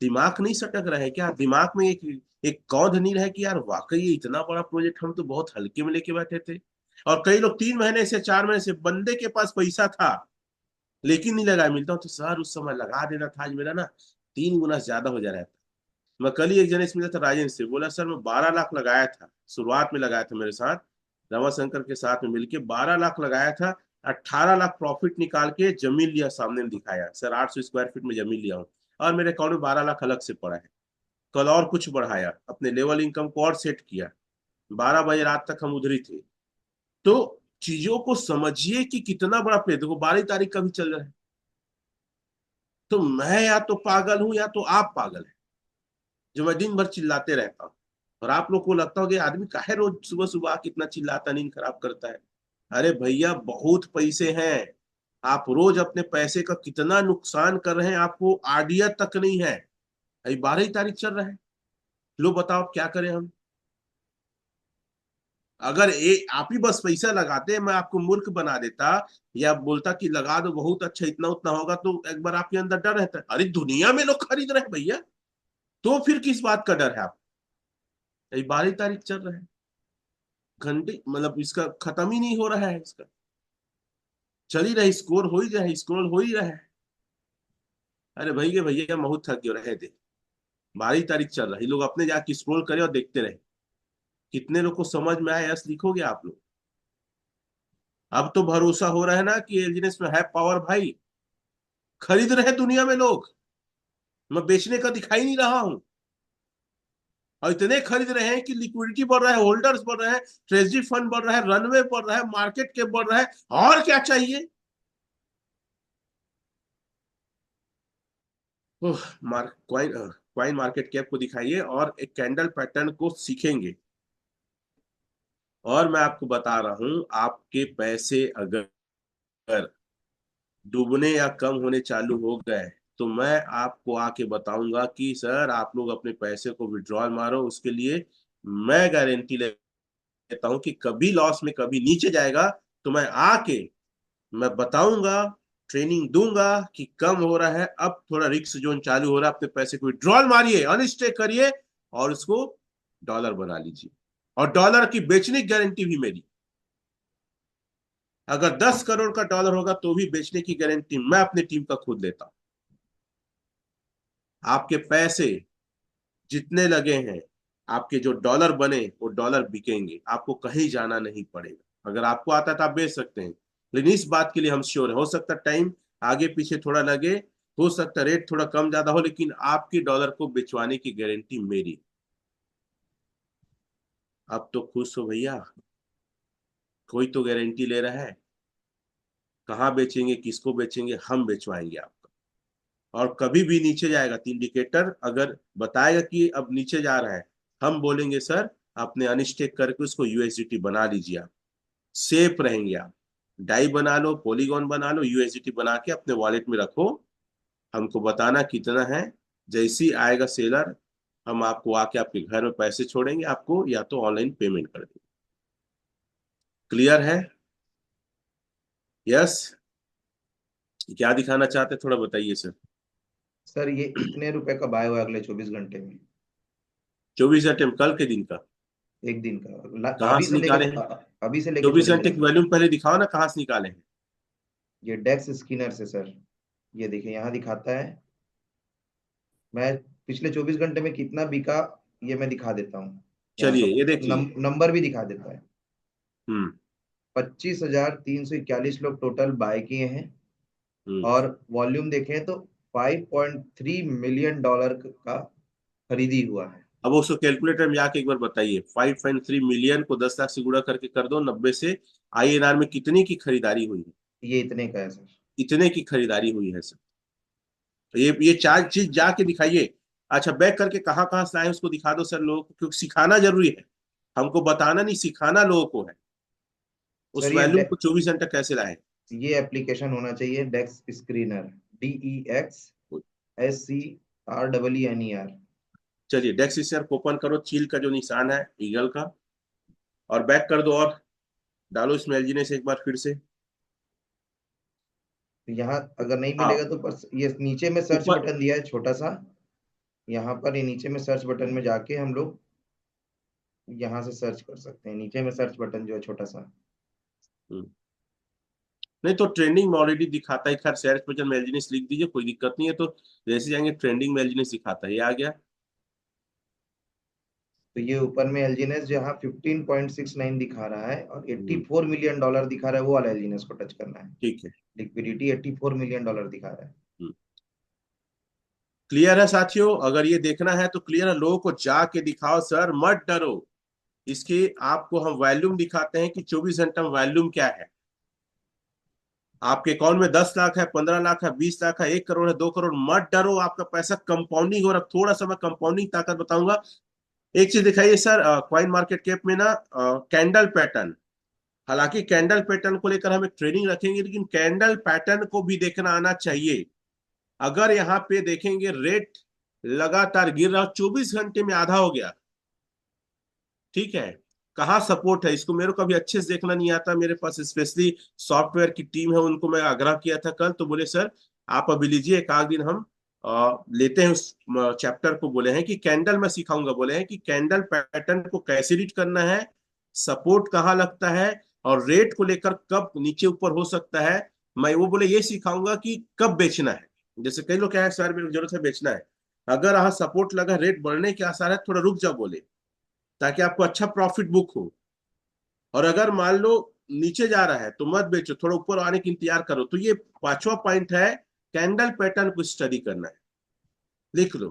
S1: दिमाग नहीं सटक रहा है क्या? दिमाग में एक एक कौंध नहीं रहा है कि यार वाकई ये इतना बड़ा प्रोजेक्ट हम तो बहुत हल्के में लेके बैठे थे। और कई लोग 3 महीने से, 4 महीने से, बंदे के पास पैसा था लेकिन नहीं लगाया। मिलता हूँ तो सर उस समय लगा देना था, आज मेरा ना 3 गुना ज्यादा हो जा रहा है। मैं कल ही एक जने से मिला था राजेंद्र से, बोला सर मैं 12 लाख लगाया था, शुरुआत में लगाया था मेरे साथ, रमाशंकर के साथ में मिलके 12 लाख लगाया था। 18 लाख प्रॉफिट निकाल के जमीन लिया, सामने में दिखाया सर 800 स्क्वायर फीट में जमीन लिया हूँ, और मेरे अकाउंट में 12 लाख अलग से पड़ा है। कल और कुछ बढ़ाया, अपने लेवल इनकम को और सेट किया, 12 बजे रात तक हम उधर ही थे। तो चीजों को समझिए कि कितना बड़ा प्ले, देखो 12 तारीख का भी चल रहा है। तो मैं या तो पागल हूं या तो आप पागल है, जो मैं दिन भर चिल्लाते रहता हूँ। और आप लोग को लगता होगा आदमी काहे रोज सुबह सुबह कितना चिल्लाता, नींद खराब करता है। अरे भैया बहुत पैसे हैं, आप रोज अपने पैसे का कितना नुकसान कर रहे हैं आपको आइडिया तक नहीं है। अभी 12 तारीख चल रहा है, लो बताओ अब क्या करें हम? अगर आप ही बस पैसा लगाते, मैं आपको मूर्ख बना देता, या बोलता कि लगा दो बहुत अच्छा इतना उतना होगा, तो एक बार आपके अंदर डर रहता है, अरे दुनिया में लोग खरीद रहे हैं भैया, तो फिर किस बात का डर है आप? अभी 12 तारीख चल रहा है, घंटे मतलब इसका खत्म ही नहीं हो रहा है, इसका चल ही रहा है, स्कोर हो ही रहा है, स्क्रॉल हो ही रहा है। अरे भैया भैया बहुत थक गए, रहे थे। 12 तारीख चल रहा है, ये लोग अपने जाके स्क्रॉल करें और देखते रहे, कितने लोग को समझ में आया, यस लिखोगे आप लोग? अब तो भरोसा हो रहा है ना कि एलजीनेस में है पावर भाई, खरीद रहे हैं दुनिया में लोग, मैं बेचने का दिखाई नहीं रहा हूं। और इतने खरीद रहे हैं कि लिक्विडिटी बढ़ रहा है, होल्डर्स बढ़ रहे हैं, ट्रेजरी फंड बढ़ रहा है, रनवे बढ़ रहा है, मार्केट कैप बढ़ रहा है, और क्या चाहिए? क्वाइन क्वाइन मार्केट कैप को दिखाइए और एक कैंडल पैटर्न को सीखेंगे। और मैं आपको बता रहा हूं, आपके पैसे अगर डूबने या कम होने चालू हो गए, तो मैं आपको आके बताऊंगा कि सर आप लोग अपने पैसे को विड्रॉल मारो, उसके लिए मैं गारंटी लेता हूं कि कभी लॉस में, कभी नीचे जाएगा तो मैं आके मैं बताऊंगा, ट्रेनिंग दूंगा कि कम हो रहा है, अब थोड़ा रिस्क जोन चालू हो रहा है, अपने पैसे को विड्रॉल मारिए, अनस्टेक करिए, और उसको डॉलर बना लीजिए। और डॉलर की बेचने की गारंटी भी मेरी, अगर 10 करोड़ का डॉलर होगा तो भी बेचने की गारंटी मैं अपनी टीम का खुद लेता हूं। आपके पैसे जितने लगे हैं, आपके जो डॉलर बने वो डॉलर बिकेंगे, आपको कहीं जाना नहीं पड़ेगा। अगर आपको आता है तो आप बेच सकते हैं, लेकिन इस बात के लिए हम श्योर है, हो सकता है टाइम आगे पीछे थोड़ा लगे, हो सकता है रेट थोड़ा कम ज्यादा हो, लेकिन आपकी डॉलर को बेचवाने की गारंटी मेरी। अब तो खुश हो भैया, कोई तो गारंटी ले रहा है। कहाँ बेचेंगे, किसको बेचेंगे? हम बेचवाएंगे आपको। और कभी भी नीचे जाएगा, इंडिकेटर अगर बताएगा कि अब नीचे जा रहा है, हम बोलेंगे सर आपने अनस्टेक करके उसको यूएसडीटी बना लीजिए, आप सेफ रहेंगे। आप डाई बना लो, पॉलीगॉन बना लो, यूएसडीटी बना के अपने वॉलेट में रखो, हमको बताना कितना है, जैसी आएगा सेलर हम आपको आके आपके घर में पैसे छोड़ेंगे, आपको या तो ऑनलाइन पेमेंट कर देंगे। क्लियर है? यस। क्या दिखाना चाहते हैं, थोड़ा बताइए सर।
S2: सर ये इतने रुपए का बाय हुआ अगले 24 घंटे में।
S1: 24 घंटे में, कल के दिन का?
S2: एक दिन का
S1: कहाँ
S2: अभी
S1: से
S2: से
S1: निकाले
S2: लेके
S1: हैं?
S2: अभी से लेके
S1: 24 घंटे
S2: 24 घंटे।
S1: की वॉल्यूम पहले दिखाओ ना, कहाँ से निकाले हैं?
S2: ये डेक्स स्किनर से सर। ये देखिए यहाँ दिखाता है। मैं पिछले 24 घंटे में कितना बिका, ये मैं दिखा देता हूँ। यहाँ
S1: चलिए ये
S2: पर
S1: देखिए।
S2: नंबर भी दिखा देता है।
S1: हम्म।
S2: 25,341 लोग टोटल बाय किए हैं।
S1: हम्म।
S2: और वॉल्यूम देखें तो 5.3 मिलियन डॉलर का खरीदी हुआ है।
S1: अब उसको कैलकुलेटर में आके एक बार बताइए, 5.3 मिलियन को 10 लाख से गुणा करके कर दो 90 से, INR में कितने की खरीदारी हुई है?
S2: ये इतने का है सर।
S1: इतने की खरीदारी हुई है सर। तो ये चार चीज जाके दिखाइए। अच्छा, बैक करके कहाँ कहाँ से लाए उसको दिखा दो सर लोगों को, क्योंकि सिखाना जरूरी है। हमको बताना नहीं, सिखाना लोगों को है। उस
S2: सर
S1: वैल्यूम को 24 घंटे कैसे लाए।
S2: ये एप्लीकेशन होना चाहिए डेक्स स्क्रीनर। DEXSCREENER।
S1: चलिए डेस्क स्क्रीनर को ओपन करो, चील का जो निशान है ईगल का, और बैक कर दो और डालो इसमें एलजीने से एक बार फिर से।
S2: तो यहाँ अगर नहीं मिलेगा
S1: हाँ।
S2: तो ये नीचे में सर्च
S1: ऊपर।
S2: बटन दिया है छोटा सा। यहाँ पर ये नीचे में सर्च बटन में जाके हम लोग यहाँ से सर्च कर सकते हैं। नीचे में सर्च बटन जो है छोटा सा।
S1: हम्म, नहीं तो ट्रेंडिंग में ऑलरेडी दिखाता है। खैर सर्च बटन में एलजीनेस लिख दीजिए, कोई दिक्कत नहीं है। तो जैसे जाएंगे ट्रेंडिंग में एलजीनेस दिखाता है, ये आ गया।
S2: तो ये ऊपर में एलजीनेस जहाँ 15.69 दिखा रहा है और
S1: हम्म,
S2: 84 मिलियन डॉलर दिखा रहा है, वो वाला एलजीनेस को टच करना है।
S1: ठीक है।
S2: लिक्विडिटी 84 मिलियन डॉलर दिखा रहा है।
S1: क्लियर है साथियों? अगर ये देखना है तो क्लियर है, लोगों को जाके दिखाओ सर, मत डरो। इसकी आपको हम वॉल्यूम दिखाते हैं कि 24 घंटा में वॉल्यूम क्या है। आपके अकाउंट में 10 लाख है, 15 लाख है, 20 लाख है, 1 करोड़ है, 2 करोड़, मत डरो, आपका पैसा कंपाउंडिंग हो रहा। थोड़ा सा मैं कंपाउंडिंग ताकत बताऊंगा। एक चीज दिखाइए सर, कॉइन मार्केट कैप में ना कैंडल पैटर्न। हालांकि कैंडल पैटर्न को लेकर हम एक ट्रेनिंग रखेंगे, लेकिन कैंडल पैटर्न को भी देखना आना चाहिए। अगर यहाँ पे देखेंगे रेट लगातार गिर रहा, 24 घंटे में आधा हो गया, ठीक है। कहाँ सपोर्ट है, इसको मेरे को अभी अच्छे से देखना नहीं आता। मेरे पास स्पेशली सॉफ्टवेयर की टीम है, उनको मैं आग्रह किया था कल, तो बोले सर आप अभी लीजिए, एक आध दिन हम लेते हैं उस चैप्टर को। बोले हैं कि कैंडल मैं सिखाऊंगा, बोले हैं कि कैंडल पैटर्न को कैसे रीड करना है, सपोर्ट कहाँ लगता है, और रेट को लेकर कब नीचे ऊपर हो सकता है। मैं वो बोले ये सिखाऊंगा कि कब बेचना है। जैसे कई लोग क्या है, सर मेरे को जरूरत है बेचना है, अगर यहाँ सपोर्ट लगा, रेट बढ़ने के आसार है, थोड़ा रुक जाओ बोले, ताकि आपको अच्छा प्रॉफिट बुक हो। और अगर मान लो नीचे जा रहा है तो मत बेचो, थोड़ा ऊपर आने की इंतजार करो। तो ये पांचवा पॉइंट है, कैंडल पैटर्न को स्टडी करना है। लिख लो,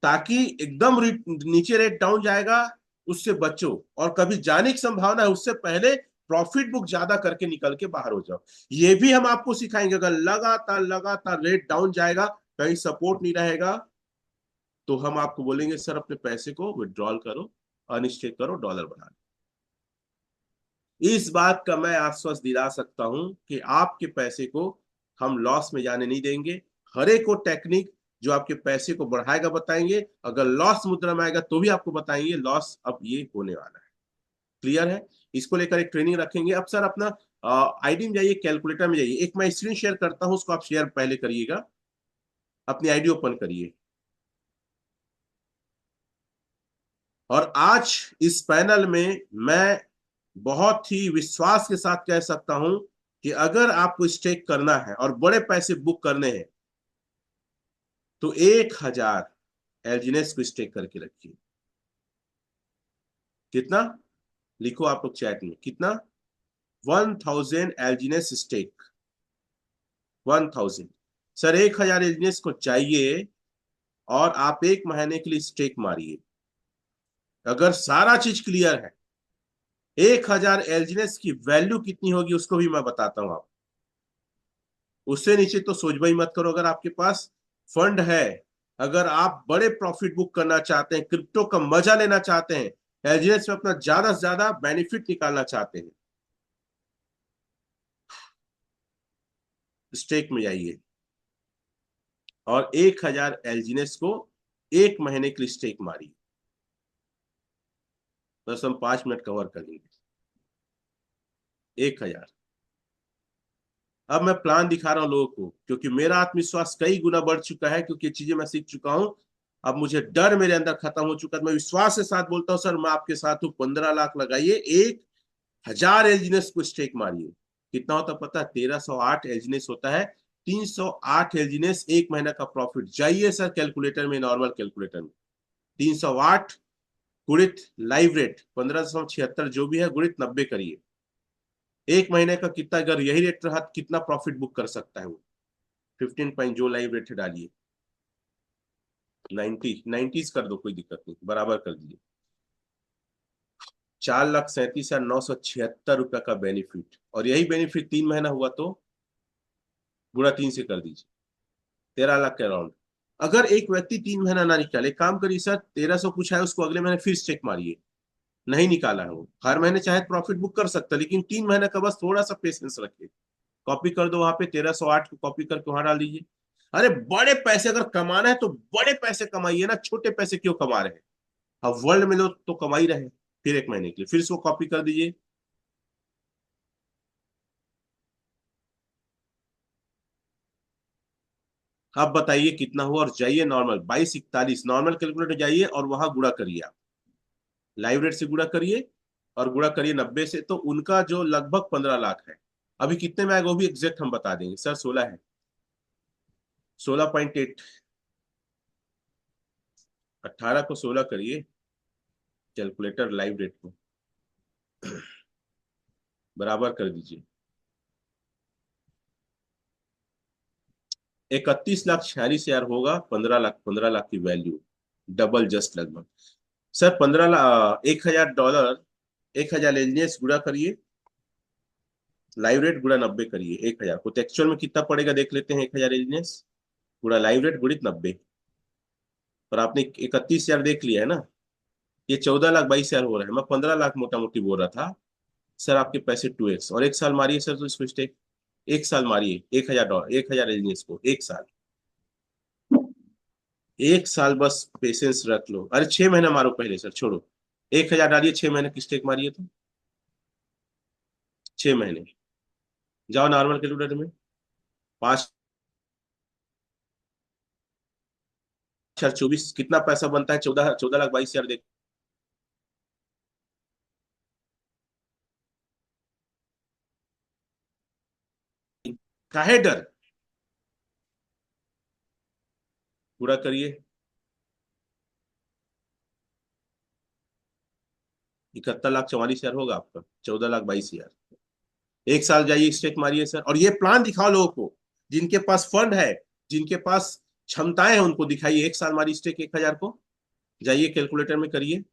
S1: ताकि एकदम नीचे रेट डाउन जाएगा, उससे बचो। और कभी जाने की संभावना है, उससे पहले प्रॉफिट बुक ज्यादा करके निकल के बाहर हो जाओ। ये भी हम आपको सिखाएंगे। अगर लगातार लगातार रेट डाउन जाएगा, कहीं सपोर्ट नहीं रहेगा, तो हम आपको बोलेंगे सर अपने पैसे को विड्रॉल करो, अनिश्चित करो, डॉलर बना लो। इस बात का मैं आश्वासन दिला सकता हूं कि आपके पैसे को हम लॉस में जाने नहीं देंगे। हर एक को टेक्निक जो आपके पैसे को बढ़ाएगा बताएंगे, अगर लॉस मुद्रा में आएगा तो भी आपको बताएंगे लॉस अब ये होने वाला है। क्लियर है? इसको लेकर एक ट्रेनिंग रखेंगे। अब सर अपना आईडी में जाइए, कैलकुलेटर में जाइए, एक मैं स्क्रीन शेयर करता हूं, उसको आप शेयर पहले करिएगा। अपनी आईडी ओपन करिए, और आज इस पैनल में मैं बहुत ही विश्वास के साथ कह सकता हूं कि अगर आपको स्टेक करना है और बड़े पैसे बुक करने हैं, तो 1,000 एलजीनेस को स्टेक करके रखिए। कितना? लिखो आप लोग चैट में, कितना? 1,000 एलजीनेस स्टेक। 1,000। सर 1,000 एलजीनेस को चाहिए, और आप एक महीने के लिए स्टेक मारिए। अगर सारा चीज क्लियर है, 1,000 एलजीनेस की वैल्यू कितनी होगी उसको भी मैं बताता हूं। आप उससे नीचे तो सोच ही मत करो। अगर आपके पास फंड है, अगर आप बड़े प्रॉफिट बुक करना चाहते हैं, क्रिप्टो का मजा लेना चाहते हैं, एलजीएस में अपना ज्यादा से ज्यादा बेनिफिट निकालना चाहते हैं, स्टेक में जाइए और 1,000 एलजीनेस को एक महीने के लिए स्टेक मारिए। बस हम 5 मिनट कवर करेंगे। 1000। अब मैं प्लान दिखा रहा हूं लोगों को, क्योंकि मेरा आत्मविश्वास कई गुना बढ़ चुका है, क्योंकि ये चीजें मैं सीख चुका हूं। अब मुझे डर मेरे अंदर खत्म हो चुका है। मैं विश्वास के साथ बोलता हूं, सर मैं आपके साथ हूं। 15 लाख लगाइए, 1000 एलजीनेस को स्टेक मारिए। कितना होता पता है? 1308 एलजीनेस होता है। 308 एलजीनेस, एक महीना का प्रॉफिट। जाइए सर कैलकुलेटर में, नॉर्मल कैलकुलेटर में, 308 गुणित लाइव रेट 1576 जो भी है, गुणित 90 करिए। एक महीने का कितना, अगर यही रेट रहा कितना प्रॉफिट बुक कर सकता है वो? 15 पॉइंट जो लाइव रेट है डालिए, 90 कर दो, कोई दिक्कत नहीं, बराबर कर दीजिए। 4,37,976 रुपए का बेनिफिट, और यही बेनिफिट 3 महीना हुआ तो गुणा 3 से कर दीजिए, 13 लाख के अराउंड। अगर एक व्यक्ति 3 महीना ना निकाले, एक काम करिए सर, 1300 कुछ है, उसको अगले महीने फिर चेक मारिए। नहीं निकाला है वो, हर महीने चाहे प्रॉफिट बुक कर सकता है, लेकिन 3 महीने का बस थोड़ा सा पेशेंस रखिए। कॉपी कर दो वहां पे, 1308 को कॉपी करके वहां डाल दीजिए। अरे बड़े पैसे अगर कमाना है तो बड़े पैसे कमाइए ना, छोटे पैसे क्यों कमा रहे हैं? अब वर्ल्ड में लोग तो कमा ही रहे हैं। फिर एक महीने के लिए फिर इसको कॉपी कर दीजिए। अब बताइए कितना हुआ, और जाइए नॉर्मल 2241 नॉर्मल कैलकुलेटर जाइए और वहां गुणा करिए आप। लाइव रेट से गुणा करिए और गुणा करिए 90 से, तो उनका जो लगभग 15 लाख है। अभी कितने में आएगा वो भी एग्जैक्ट हम बता देंगे। सर 16 है, 16.8। 18 को 16 करिए कैलकुलेटर लाइव रेट को, बराबर कर दीजिए। 31,46,000 होगा। 15 लाख, 15 लाख की वैल्यू, डबल जस्ट लगभग। सर 15 लाख, $1,000, 1,000 एलजीएस गुणा करिए, लाइव रेट गुणा 90 करिए। 1,000 को तो एक्चुअल में कितना पड़ेगा देख लेते हैं। 1,000 एलजीएस गुणा लाइव रेट गुणित 90, और आपने 31,000 देख लिया है ना। ये 14,22,000 हो रहा है। मैं 15 लाख मोटा मोटी बोल रहा था। सर आपके पैसे 2x, और एक साल मारिए सर तो इसको स्टेक। एक साल मारिए, $1,000, 1,000 एलजीएस को एक साल। एक साल बस पेशेंस रख लो। अरे 6 महीना मारो पहले सर, छोड़ो। 1,000 डालिए, 6 महीने की स्टेक मारिए तो 6 महीने। जाओ नॉर्मल कैलकुलेटर में, 5 4 24 कितना पैसा बनता है? 14,22,000 देख। काहे डर, पूरा करिए। 71,44,000 होगा आपका, 14,22,000। एक साल जाइए स्टेक मारिए सर, और ये प्लान दिखाओ लोगों को, जिनके पास फंड है, जिनके पास क्षमताएं हैं, उनको दिखाइए। एक साल मारिए स्टेक 1,000 को, जाइए कैलकुलेटर में करिए।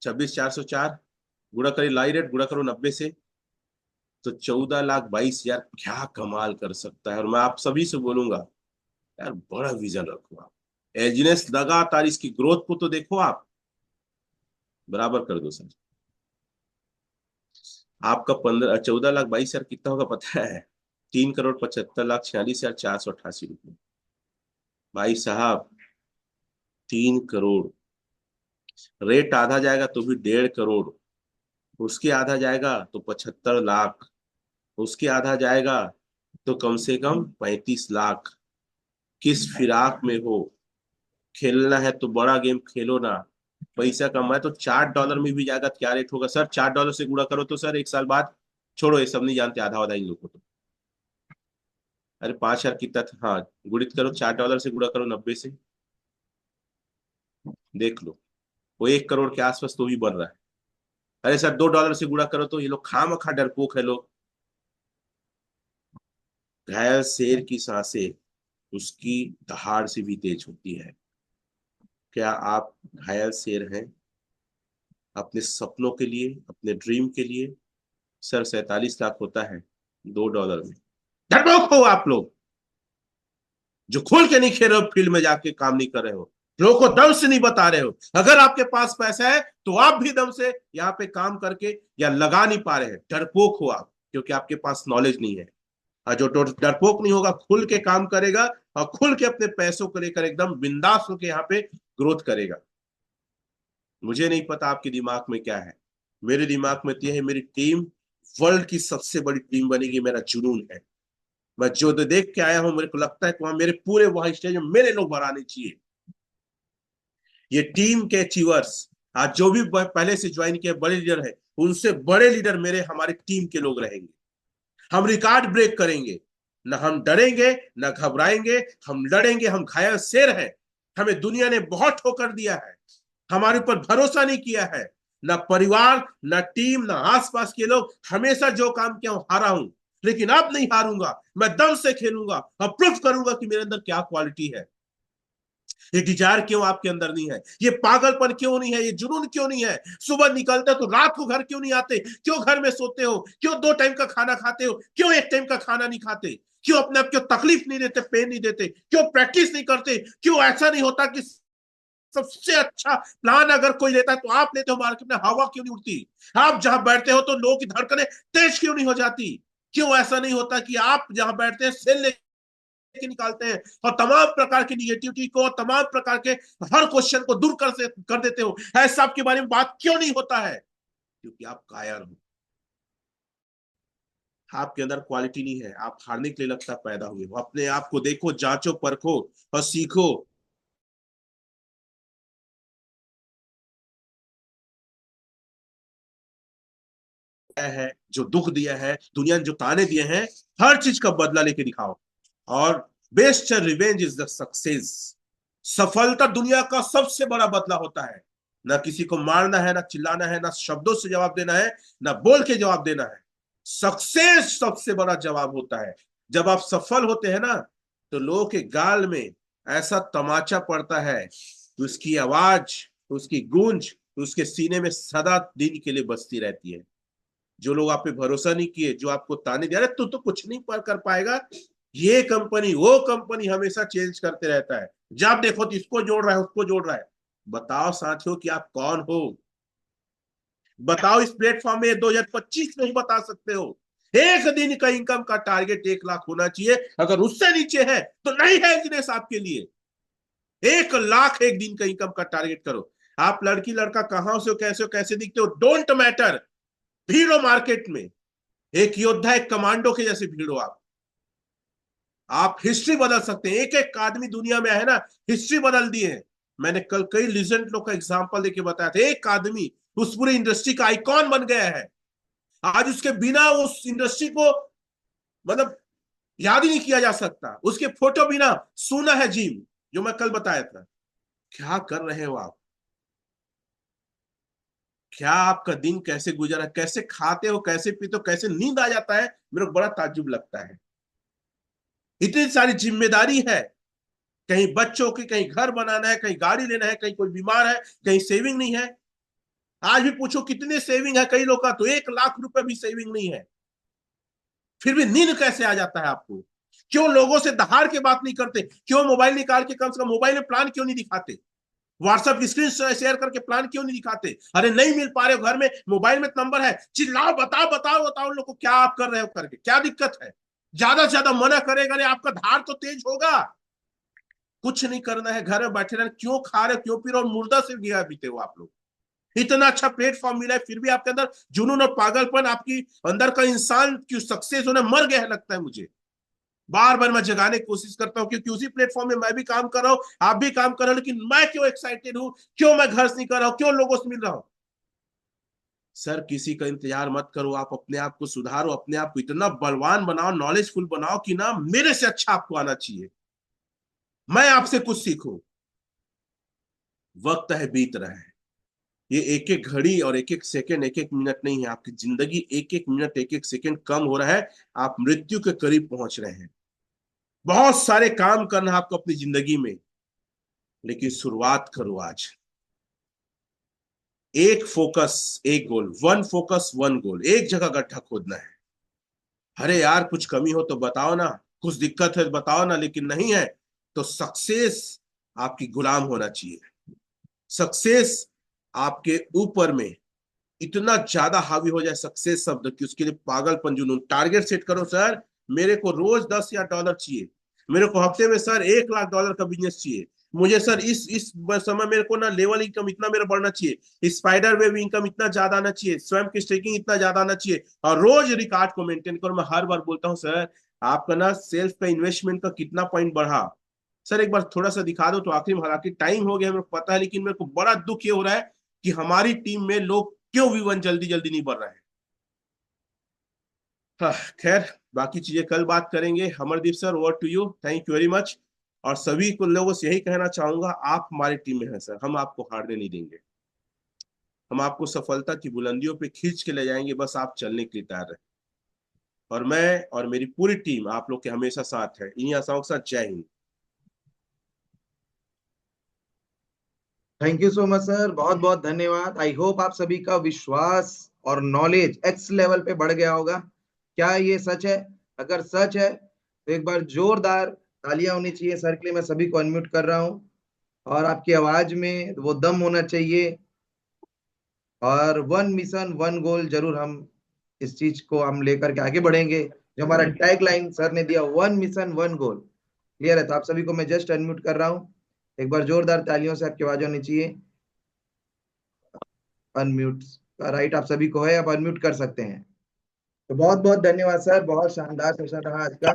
S1: 26,404 गुणा करिए लाइव रेट, गुणा करो 90 से, तो 14,22,000 क्या कमाल कर सकता है। और मैं आप सभी से बोलूंगा, यार बड़ा विजन रखो आप। एजीनेस लगातार इसकी ग्रोथ को तो देखो आप, बराबर कर दो सर। आपका 14,22,000 कितना होगा पता है? 3,75,46,488 रुपये। भाई साहब, 3 करोड़। रेट आधा जाएगा तो भी 1.5 करोड़, उसके आधा जाएगा तो 75 लाख, उसके आधा जाएगा तो कम से कम 35 लाख। किस फिराक में हो? खेलना है तो बड़ा गेम खेलो ना। पैसा कमाए तो $4 में भी जाएगा, क्या रेट होगा सर? $4 से गुणा करो तो सर एक साल बाद, छोड़ो ये सब नहीं जानते आधा आधा इन लोगों को तो। अरे 5,000 कितना था? हाँ, गुणित करो, $4 से गुणा करो 90 से, देख लो। वो 1 करोड़ के आसपास तो भी बन रहा है। अरे सर $2 से गुणा करो तो, ये लोग खामखा डरपोक है लोग। घायल शेर की सांसें उसकी दहाड़ से भी तेज होती है। क्या आप घायल शेर हैं अपने सपनों के लिए, अपने ड्रीम के लिए? सर 47 लाख होता है $2 में। डरपोक हो आप लोग, जो खोल के नहीं खेल रहे हो, फील्ड में जाके काम नहीं कर रहे हो, लोगों को दम से नहीं बता रहे हो। अगर आपके पास पैसा है तो आप भी दम से यहाँ पे काम करके या लगा नहीं पा रहे हैं, डरपोक हो आप, क्योंकि आपके पास नॉलेज नहीं है। और जो डरपोक नहीं होगा, खुल के काम करेगा और खुल के अपने पैसों को लेकर एकदम बिंदास होकर यहाँ पे ग्रोथ करेगा। मुझे नहीं पता आपके दिमाग में क्या है, मेरे दिमाग में तो यह है, मेरी टीम वर्ल्ड की सबसे बड़ी टीम बनेगी, मेरा जुनून है। मैं जो देख के आया हूं, मेरे को लगता है कि वहां मेरे पूरे वहां स्टेज में मेरे लोग बढ़ाने चाहिए। ये टीम के अचीवर्स, आज जो भी पहले से ज्वाइन किए बड़े लीडर है, उनसे बड़े लीडर मेरे हमारे टीम के लोग रहेंगे। हम रिकॉर्ड ब्रेक करेंगे, न हम डरेंगे न घबराएंगे, हम लड़ेंगे। हम घायल शेर हैं। हमें दुनिया ने बहुत ठोकर दिया है, हमारे ऊपर भरोसा नहीं किया है। न परिवार, न टीम, न आसपास के लोग। हमेशा जो काम किया हूं हारा हूं, लेकिन अब नहीं हारूंगा। मैं दम से खेलूंगा, अब प्रूफ करूंगा कि मेरे अंदर क्या क्वालिटी है। ये डिजायर क्यों आपके अंदर नहीं है? ये पागलपन क्यों नहीं है? ये जुनून क्यों नहीं है? सुबह निकलते तो रात को घर क्यों नहीं आते? क्यों घर में सोते हो? क्यों 2 टाइम का खाना खाते हो? क्यों 1 टाइम का खाना नहीं खाते? क्यों अपने आप क्यों तकलीफ नहीं देते, पेन नहीं देते? क्यों प्रैक्टिस नहीं करते? क्यों ऐसा नहीं होता कि सबसे अच्छा प्लान अगर कोई लेता है तो आप लेते हो, मार्केट में हवा क्यों नहीं उड़ती? आप जहां बैठते हो तो लोगों की धड़कनें तेज क्यों नहीं हो जाती? क्यों ऐसा नहीं होता कि आप जहां बैठते हैं सेल के निकालते हैं और तमाम प्रकार की निगेटिविटी को, तमाम प्रकार के हर क्वेश्चन को दूर कर देते हो? ऐसा आपके बारे में बात क्यों नहीं होता है? क्योंकि आप कायर हो। आपके अंदर क्वालिटी नहीं है, आप हारने के लिए लगता पैदा हुए हो। अपने आप को देखो, जांचो, परखो और सीखो। है जो दुख दिया है, दुनिया ने जो ताने दिए हैं, हर चीज का बदला लेके दिखाओ। और best revenge is the success. सफलता दुनिया का सबसे बड़ा बदला होता है। ना किसी को मारना है, ना चिल्लाना है, ना शब्दों से जवाब देना है, ना बोल के जवाब देना है। सक्सेस सबसे बड़ा जवाब होता है। जब आप सफल होते हैं ना, तो लोगों के गाल में ऐसा तमाचा पड़ता है कि उसकी आवाज, उसकी गूंज उसके सीने में सदा दिन के लिए बजती रहती है। जो लोग आप पे भरोसा नहीं किए, जो आपको ताने दे रहे, तू तो कुछ नहीं कर पाएगा, ये कंपनी वो कंपनी, हमेशा चेंज करते रहता है। जब देखो तो इसको जोड़ रहा है, उसको जोड़ रहा है। बताओ साथियों कि आप कौन हो? बताओ इस प्लेटफॉर्म में 2025 में ही बता सकते हो। एक दिन का इनकम का टारगेट 1 लाख होना चाहिए। अगर उससे नीचे है तो नहीं है दिनेश आपके लिए। 1 लाख एक दिन का इनकम का टारगेट करो। आप लड़की लड़का कहां से हो, कैसे हो, कैसे दिखते हो, डोंट मैटर। भीड़ो मार्केट में, एक योद्धा, एक कमांडो के जैसे भीड़ हो आप। आप हिस्ट्री बदल सकते हैं। एक एक आदमी दुनिया में है ना, हिस्ट्री बदल दी है। मैंने कल कई लीजेंड लोग का एग्जांपल देके बताया था। एक आदमी उस पूरी इंडस्ट्री का आइकॉन बन गया है। आज उसके बिना उस इंडस्ट्री को, मतलब, याद ही नहीं किया जा सकता। उसके फोटो बिना सूना है जिम, जो मैं कल बताया था। क्या कर रहे हो आप? क्या आपका दिन कैसे गुजरा, कैसे खाते हो, कैसे पीते हो, कैसे नींद आ जाता है, मेरे को बड़ा ताज्जुब लगता है। इतनी सारी जिम्मेदारी है, कहीं बच्चों की, कहीं घर बनाना है, कहीं गाड़ी लेना है, कहीं कोई बीमार है, कहीं सेविंग नहीं है। आज भी पूछो कितने सेविंग है कई लोग का, तो 1 लाख रुपए भी सेविंग नहीं है। फिर भी नींद कैसे आ जाता है आपको? क्यों लोगों से दहाड़ के बात नहीं करते? क्यों मोबाइल निकाल के कम से कम मोबाइल में प्लान क्यों नहीं दिखाते? व्हाट्सएप की स्क्रीन शेयर करके प्लान क्यों नहीं दिखाते? अरे नहीं मिल पा रहे हो, घर में मोबाइल में नंबर है, चिल्लाओ, बताओ बताओ बताओ लोग को क्या आप कर रहे हो, करके क्या दिक्कत है? ज्यादा से ज्यादा मना करेगा नहीं, आपका धार तो तेज होगा। कुछ नहीं करना है, घर में बैठे रहना। क्यों खा रहे हो, क्यों पी रहे हो, मुर्दा से गिरा बीते हो आप लोग। इतना अच्छा प्लेटफॉर्म मिला है, फिर भी आपके अंदर जुनून और पागलपन, आपकी अंदर का इंसान की सक्सेस होने मर गया है लगता है मुझे। बार बार मैं जगाने की कोशिश करता हूँ, क्योंकि उसी प्लेटफॉर्म में मैं भी काम कर रहा हूँ, आप भी काम कर रहे हो, लेकिन मैं क्यों एक्साइटेड हूँ, क्यों मैं घर से नहीं कर रहा हूँ, क्यों लोगों से मिल रहा हूँ? सर किसी का इंतजार मत करो, आप अपने आप को सुधारो, अपने आप को इतना बलवान बनाओ, नॉलेजफुल बनाओ कि ना मेरे से अच्छा आपको आना चाहिए, मैं आपसे कुछ सीखूं। वक्त है बीत रहा है। ये एक एक घड़ी और एक एक सेकंड, एक एक मिनट नहीं है। आपकी जिंदगी एक एक मिनट, एक एक सेकंड कम हो रहा है। आप मृत्यु के करीब पहुंच रहे हैं। बहुत सारे काम करना है आपको अपनी जिंदगी में, लेकिन शुरुआत करो आज। एक फोकस, एक गोल, वन फोकस वन गोल। एक जगह गड्ढा खोदना है। अरे यार कुछ कमी हो तो बताओ ना, कुछ दिक्कत है तो बताओ ना, लेकिन नहीं है तो सक्सेस आपकी गुलाम होना चाहिए। सक्सेस आपके ऊपर में इतना ज्यादा हावी हो जाए सक्सेस शब्द कि उसके लिए पागलपन जुनून। टारगेट सेट करो सर, मेरे को रोज 10 या डॉलर चाहिए, मेरे को हफ्ते में सर 1 लाख डॉलर का बिजनेस चाहिए, मुझे सर इस समय मेरे को ना लेवल इनकम इतना मेरा बढ़ना चाहिए, स्पाइडर वेव इनकम इतना ज्यादा आना चाहिए, स्वयं की स्टेकिंग इतना ज्यादा आना चाहिए, और रोज रिकॉर्ड को मेंटेन करो। मैं हर बार बोलता हूँ सर, आपका ना सेल्फ का इन्वेस्टमेंट का कितना पॉइंट बढ़ा सर, एक बार थोड़ा सा दिखा दो। तो आखिर में हालांकि टाइम हो गया मेरे को पता है, लेकिन मेरे को बड़ा दुख ये हो रहा है कि हमारी टीम में लोग क्यों V1 जल्दी जल्दी नहीं बढ़ रहे हैं। हाँ, खैर बाकी चीजें कल बात करेंगे। Amardeep sir, over to you, thank you very much. और सभी को लोगों से यही कहना चाहूंगा, आप हमारी टीम में हैं सर, हम आपको हारने नहीं देंगे। हम आपको सफलता की बुलंदियों पे खींच के ले जाएंगे, बस आप चलने के लिए तैयार रहे। और मैं और मेरी पूरी टीम आप लोग के हमेशा साथ है। इन्हीं आशाओं के साथ, जय Hind.
S2: Thank you so much sir, बहुत बहुत धन्यवाद। आई होप आप सभी का विश्वास और नॉलेज एक्स लेवल पे बढ़ गया होगा। क्या ये सच है? अगर सच है तो एक बार जोरदार तालियां होनी चाहिए सर के लिए। मैं सभी को अनम्यूट कर रहा हूँ, और आपकी आवाज में वो दम होना चाहिए। और वन मिशन वन गोल, जरूर हम इस चीज को हम लेकर के आगे बढ़ेंगे। जो हमारा टैग लाइन सर ने दिया, one mission one goal, clear है? तो आप सभी को मैं जस्ट अनम्यूट कर रहा हूँ। एक बार जोरदार तालियों से आपकी आवाज होनी चाहिए। अनम्यूट का राइट आप सभी को है, आप अनम्यूट कर सकते हैं। तो बहुत बहुत धन्यवाद सर, बहुत शानदार सेशन रहा आज का।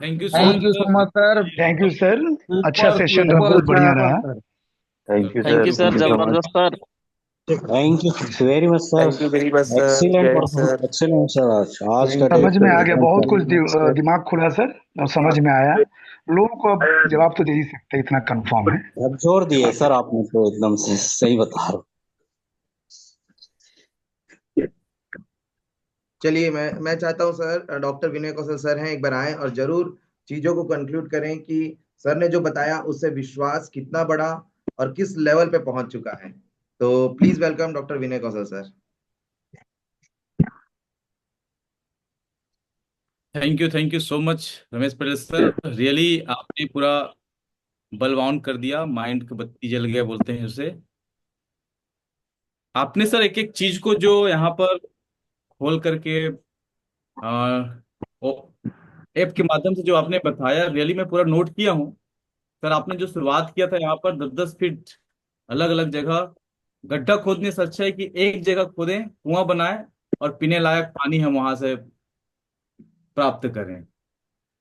S3: Thank you so
S4: thank
S3: much
S4: you
S3: sir.
S4: So much sir, thank you sir. अच्छा
S3: सुपर
S4: सेशन रहा,
S3: सुपर
S4: बहुत बढ़िया रहा।
S5: Thank you
S6: thank
S5: sir,
S6: you sir,
S5: thank you so much.
S6: जबरदस्त sir.
S5: Thank you very much sir.
S6: Thank you very much sir,
S5: excellent
S6: जय हिंद
S5: परफॉर्मेंस,
S6: सर।
S5: Excellent sir. आज का डे
S4: समझ में आ गया,
S5: एकदम
S4: बहुत कुछ
S5: perfect सर।
S4: दिमाग खुला सर, और समझ में आया। लोगों को अब जवाब तो दे ही सकते, इतना कंफर्म है।
S5: अब जोड़ दिए सर आपने, तो एकदम से सही बता रहा हूँ।
S2: चलिए, मैं चाहता हूं सर, डॉक्टर विनय कौशल सर हैं, एक बार आए और जरूर चीजों को कंक्लूड करें कि सर ने जो बताया उससे विश्वास कितना बड़ा और किस लेवल पे पहुंच चुका है। तो please welcome doctor Vinay Kaushal sir.
S3: Thank you so much Ramesh Patel sir. Really आपने पूरा बलवान कर दिया, माइंड की बत्ती जल गया बोलते हैं उसे। आपने सर एक एक चीज को जो यहाँ पर खोल करके ऐप के माध्यम से जो आपने बताया, रियली मैं पूरा नोट किया हूँ। सर आपने जो शुरुआत किया था यहाँ पर 10-10 फीट अलग अलग जगह गड्ढा खोदने से अच्छा है कि एक जगह खोदें, कुआं बनाए और पीने लायक पानी हम वहां से प्राप्त करें।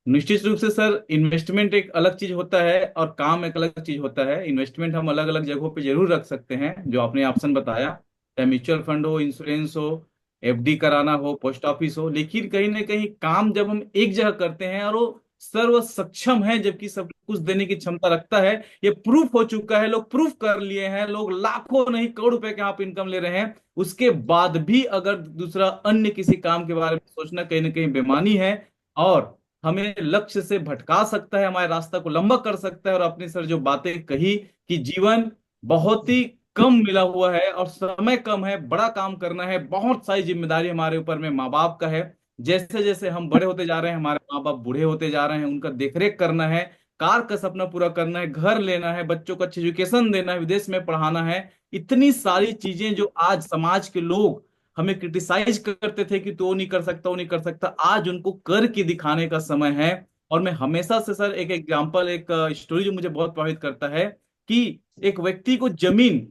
S3: निश्चित रूप से सर इन्वेस्टमेंट एक अलग चीज होता है और काम एक अलग चीज होता है। इन्वेस्टमेंट हम अलग अलग जगहों पे जरूर रख सकते हैं, जो आपने ऑप्शन बताया, चाहे म्यूचुअल फंड हो, इंश्योरेंस हो, FD कराना हो, पोस्ट ऑफिस हो। लेकिन कहीं ना कहीं काम जब हम एक जगह करते हैं और वो सर्व सक्षम है, जबकि सब कुछ देने की क्षमता रखता है, ये प्रूफ हो चुका है, लोग प्रूफ कर लिए हैं, लोग लाखों नहीं करोड़ रुपए के यहाँ पे इनकम ले रहे हैं। उसके बाद भी अगर दूसरा अन्य किसी काम के बारे में सोचना कहीं ना कहीं बेईमानी है, और हमें लक्ष्य से भटका सकता है, हमारे रास्ता को लंबा कर सकता है। और अपनी सर जो बातें कही कि जीवन बहुत ही कम मिला हुआ है और समय कम है, बड़ा काम करना है, बहुत सारी जिम्मेदारी हमारे ऊपर में माँ बाप का है। जैसे जैसे हम बड़े होते जा रहे हैं, हमारे माँ बाप बूढ़े होते जा रहे हैं, उनका देखरेख करना है, कार का सपना पूरा करना है, घर लेना है, बच्चों को अच्छी एजुकेशन देना है, विदेश में पढ़ाना है। इतनी सारी चीजें जो आज समाज के लोग हमें क्रिटिसाइज करते थे कि तो वो नहीं कर सकता, वो नहीं कर सकता, आज उनको करके दिखाने का समय है। और मैं हमेशा से सर एक एग्जांपल, एक स्टोरी जो मुझे बहुत प्रभावित करता है कि एक व्यक्ति को जमीन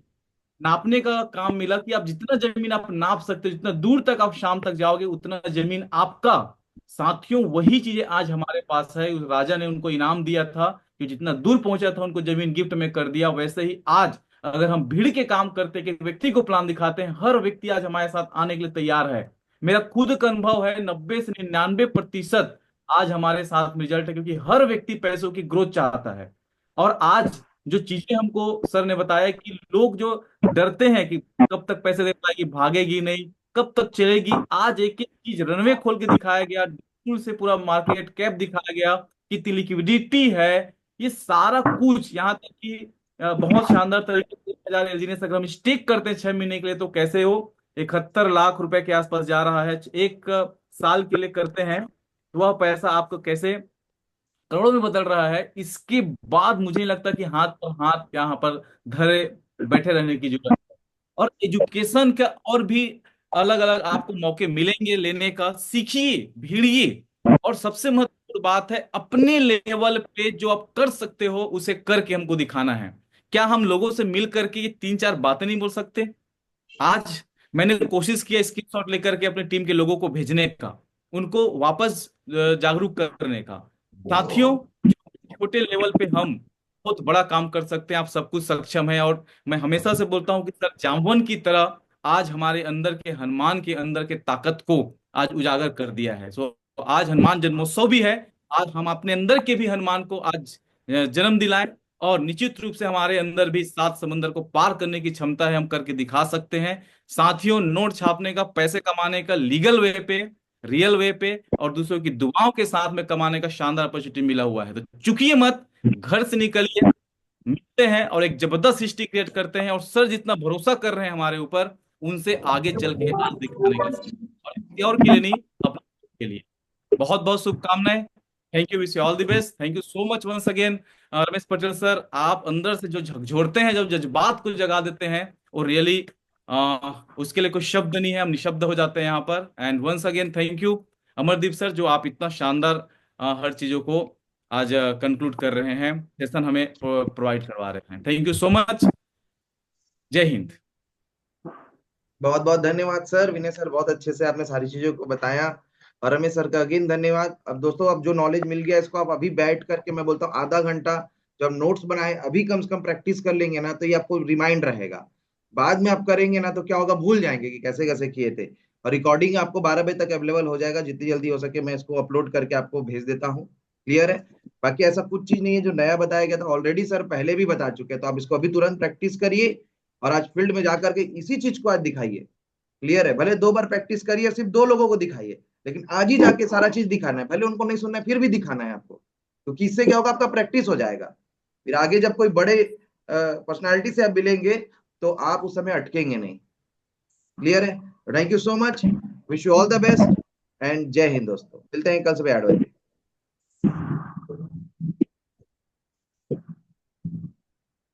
S3: नापने का काम मिला कि आप जितना जमीन आप नाप सकते हो, जितना दूर तक आप शाम तक जाओगे उतना जमीन आपका। साथियों, वही चीजें आज हमारे पास है। उस राजा ने उनको इनाम दिया था कि जितना दूर पहुंचा था उनको जमीन गिफ्ट में कर दिया। वैसे ही आज अगर हम भीड़ के काम करते कि व्यक्ति को प्लान दिखाते हैं, हर व्यक्ति आज हमारे साथ आने के लिए तैयार है। मेरा खुद का अनुभव है, 90 से 99% आज हमारे साथ में रिजल्ट है, क्योंकि हर व्यक्ति पैसों की ग्रोथ चाहता है। और आज जो चीजें हमको सर ने बताया कि लोग जो डरते हैं कि कब तक पैसे दे पाएगी, भागेगी नहीं, कब तक चलेगी, आज एक एक चीज रनवे खोल के दिखाया गया, दूर से पूरा मार्केट कैप दिखाया गया, कितनी लिक्विडिटी है। ये सारा कुछ यहाँ तक कि बहुत शानदार तरीके से 1000 LG अगर हम स्टेक करते हैं 6 महीने के लिए तो कैसे हो 71 लाख रुपए के आसपास जा रहा है। एक साल के लिए करते हैं तो वह पैसा आपको कैसे करोड़ों में बदल रहा है। इसके बाद मुझे नहीं लगता कि हाथ पर हाथ यहाँ पर धरे बैठे रहने की जरूरत है। और एजुकेशन का और भी अलग अलग आपको मौके मिलेंगे लेने का, सीखिए, भिड़िए। और सबसे महत्वपूर्ण बात है, अपने लेवल पे जो आप कर सकते हो उसे करके हमको दिखाना है। क्या हम लोगों से मिल करके ये 3-4 बातें नहीं बोल सकते? आज मैंने कोशिश किया स्क्रीनशॉट लेकर के अपने टीम के लोगों को भेजने का, उनको वापस जागरूक करने का। साथियों, छोटे लेवल पे हम बहुत बड़ा काम कर सकते हैं, आप सब कुछ सक्षम है। और मैं हमेशा से बोलता हूँ कि सर जामवन की तरह आज हमारे अंदर के, हनुमान के अंदर के ताकत को आज उजागर कर दिया है। सो आज हनुमान जन्मोत्सव भी है। आज हम अपने अंदर के भी हनुमान को आज जन्म दिलाएं, और निश्चित रूप से हमारे अंदर भी 7 समंदर को पार करने की क्षमता है, हम करके दिखा सकते हैं। साथियों, नोट छापने का, पैसे कमाने का लीगल वे पे, रियल वे पे और दूसरों की दुआओं के साथ में कमाने का शानदार अपॉर्चुनिटी मिला हुआ है। तो चुकिए मत, घर से निकलिए, मिलते हैं और एक जबरदस्त हिस्ट्री क्रिएट करते हैं। और सर जितना भरोसा कर रहे हैं हमारे ऊपर, उनसे आगे चल के आज दिखाने का, और किसी और के लिए नहीं, अपने के लिए। बहुत बहुत शुभकामनाएं। Thank you, wish you all the best. Thank you so much once again. Ramesh Patel sir, आप अंदर से जो झकझोरते हैं, जब जज्बात को जगा देते हैं, और रियली उसके लिए कोई शब्द नहीं है, हम निशब्द हो जाते हैं यहाँ पर। And once again thank you Amardeep sir, जो आप इतना शानदार हर चीजों को आज कंक्लूड कर रहे हैं, सेशन हमें प्रोवाइड करवा रहे हैं। Thank you so much. जय हिंद।
S2: बहुत बहुत धन्यवाद सर। विनय सर, बहुत अच्छे से आपने सारी चीजों को बताया। और रमेश सर का अगेन धन्यवाद। अब दोस्तों, अब जो नॉलेज मिल गया, इसको आप अभी बैठ करके, मैं बोलता हूँ आधा घंटा जब नोट्स बनाए, अभी कम से कम प्रैक्टिस कर लेंगे ना, तो ये आपको रिमाइंड रहेगा। बाद में आप करेंगे ना तो क्या होगा, भूल जाएंगे कि कैसे कैसे किए थे। और रिकॉर्डिंग आपको 12 बजे तक अवेलेबल हो जाएगा। जितनी जल्दी हो सके मैं इसको अपलोड करके आपको भेज देता हूँ। क्लियर है? बाकी ऐसा कुछ चीज नहीं है जो नया बताया गया था, ऑलरेडी सर पहले भी बता चुके हैं। तो आप इसको अभी तुरंत प्रैक्टिस करिए, और आज फील्ड में जाकर के इसी चीज को आज दिखाइए। क्लियर है? भले 2 बार प्रैक्टिस करिए, सिर्फ 2 लोगों को दिखाइए, लेकिन आज ही जाके सारा चीज दिखाना है। भले उनको नहीं सुनना है, फिर भी दिखाना है आपको, क्योंकि इससे क्या होगा, आपका प्रैक्टिस हो जाएगा। फिर आगे जब कोई बड़े पर्सनालिटी से आप मिलेंगे, तो आप उस समय अटकेंगे नहीं। क्लियर है? Thank you so much, wish you all the best, and जय हिंद दोस्तों। मिलते हैं कल सुबह 8 बजे।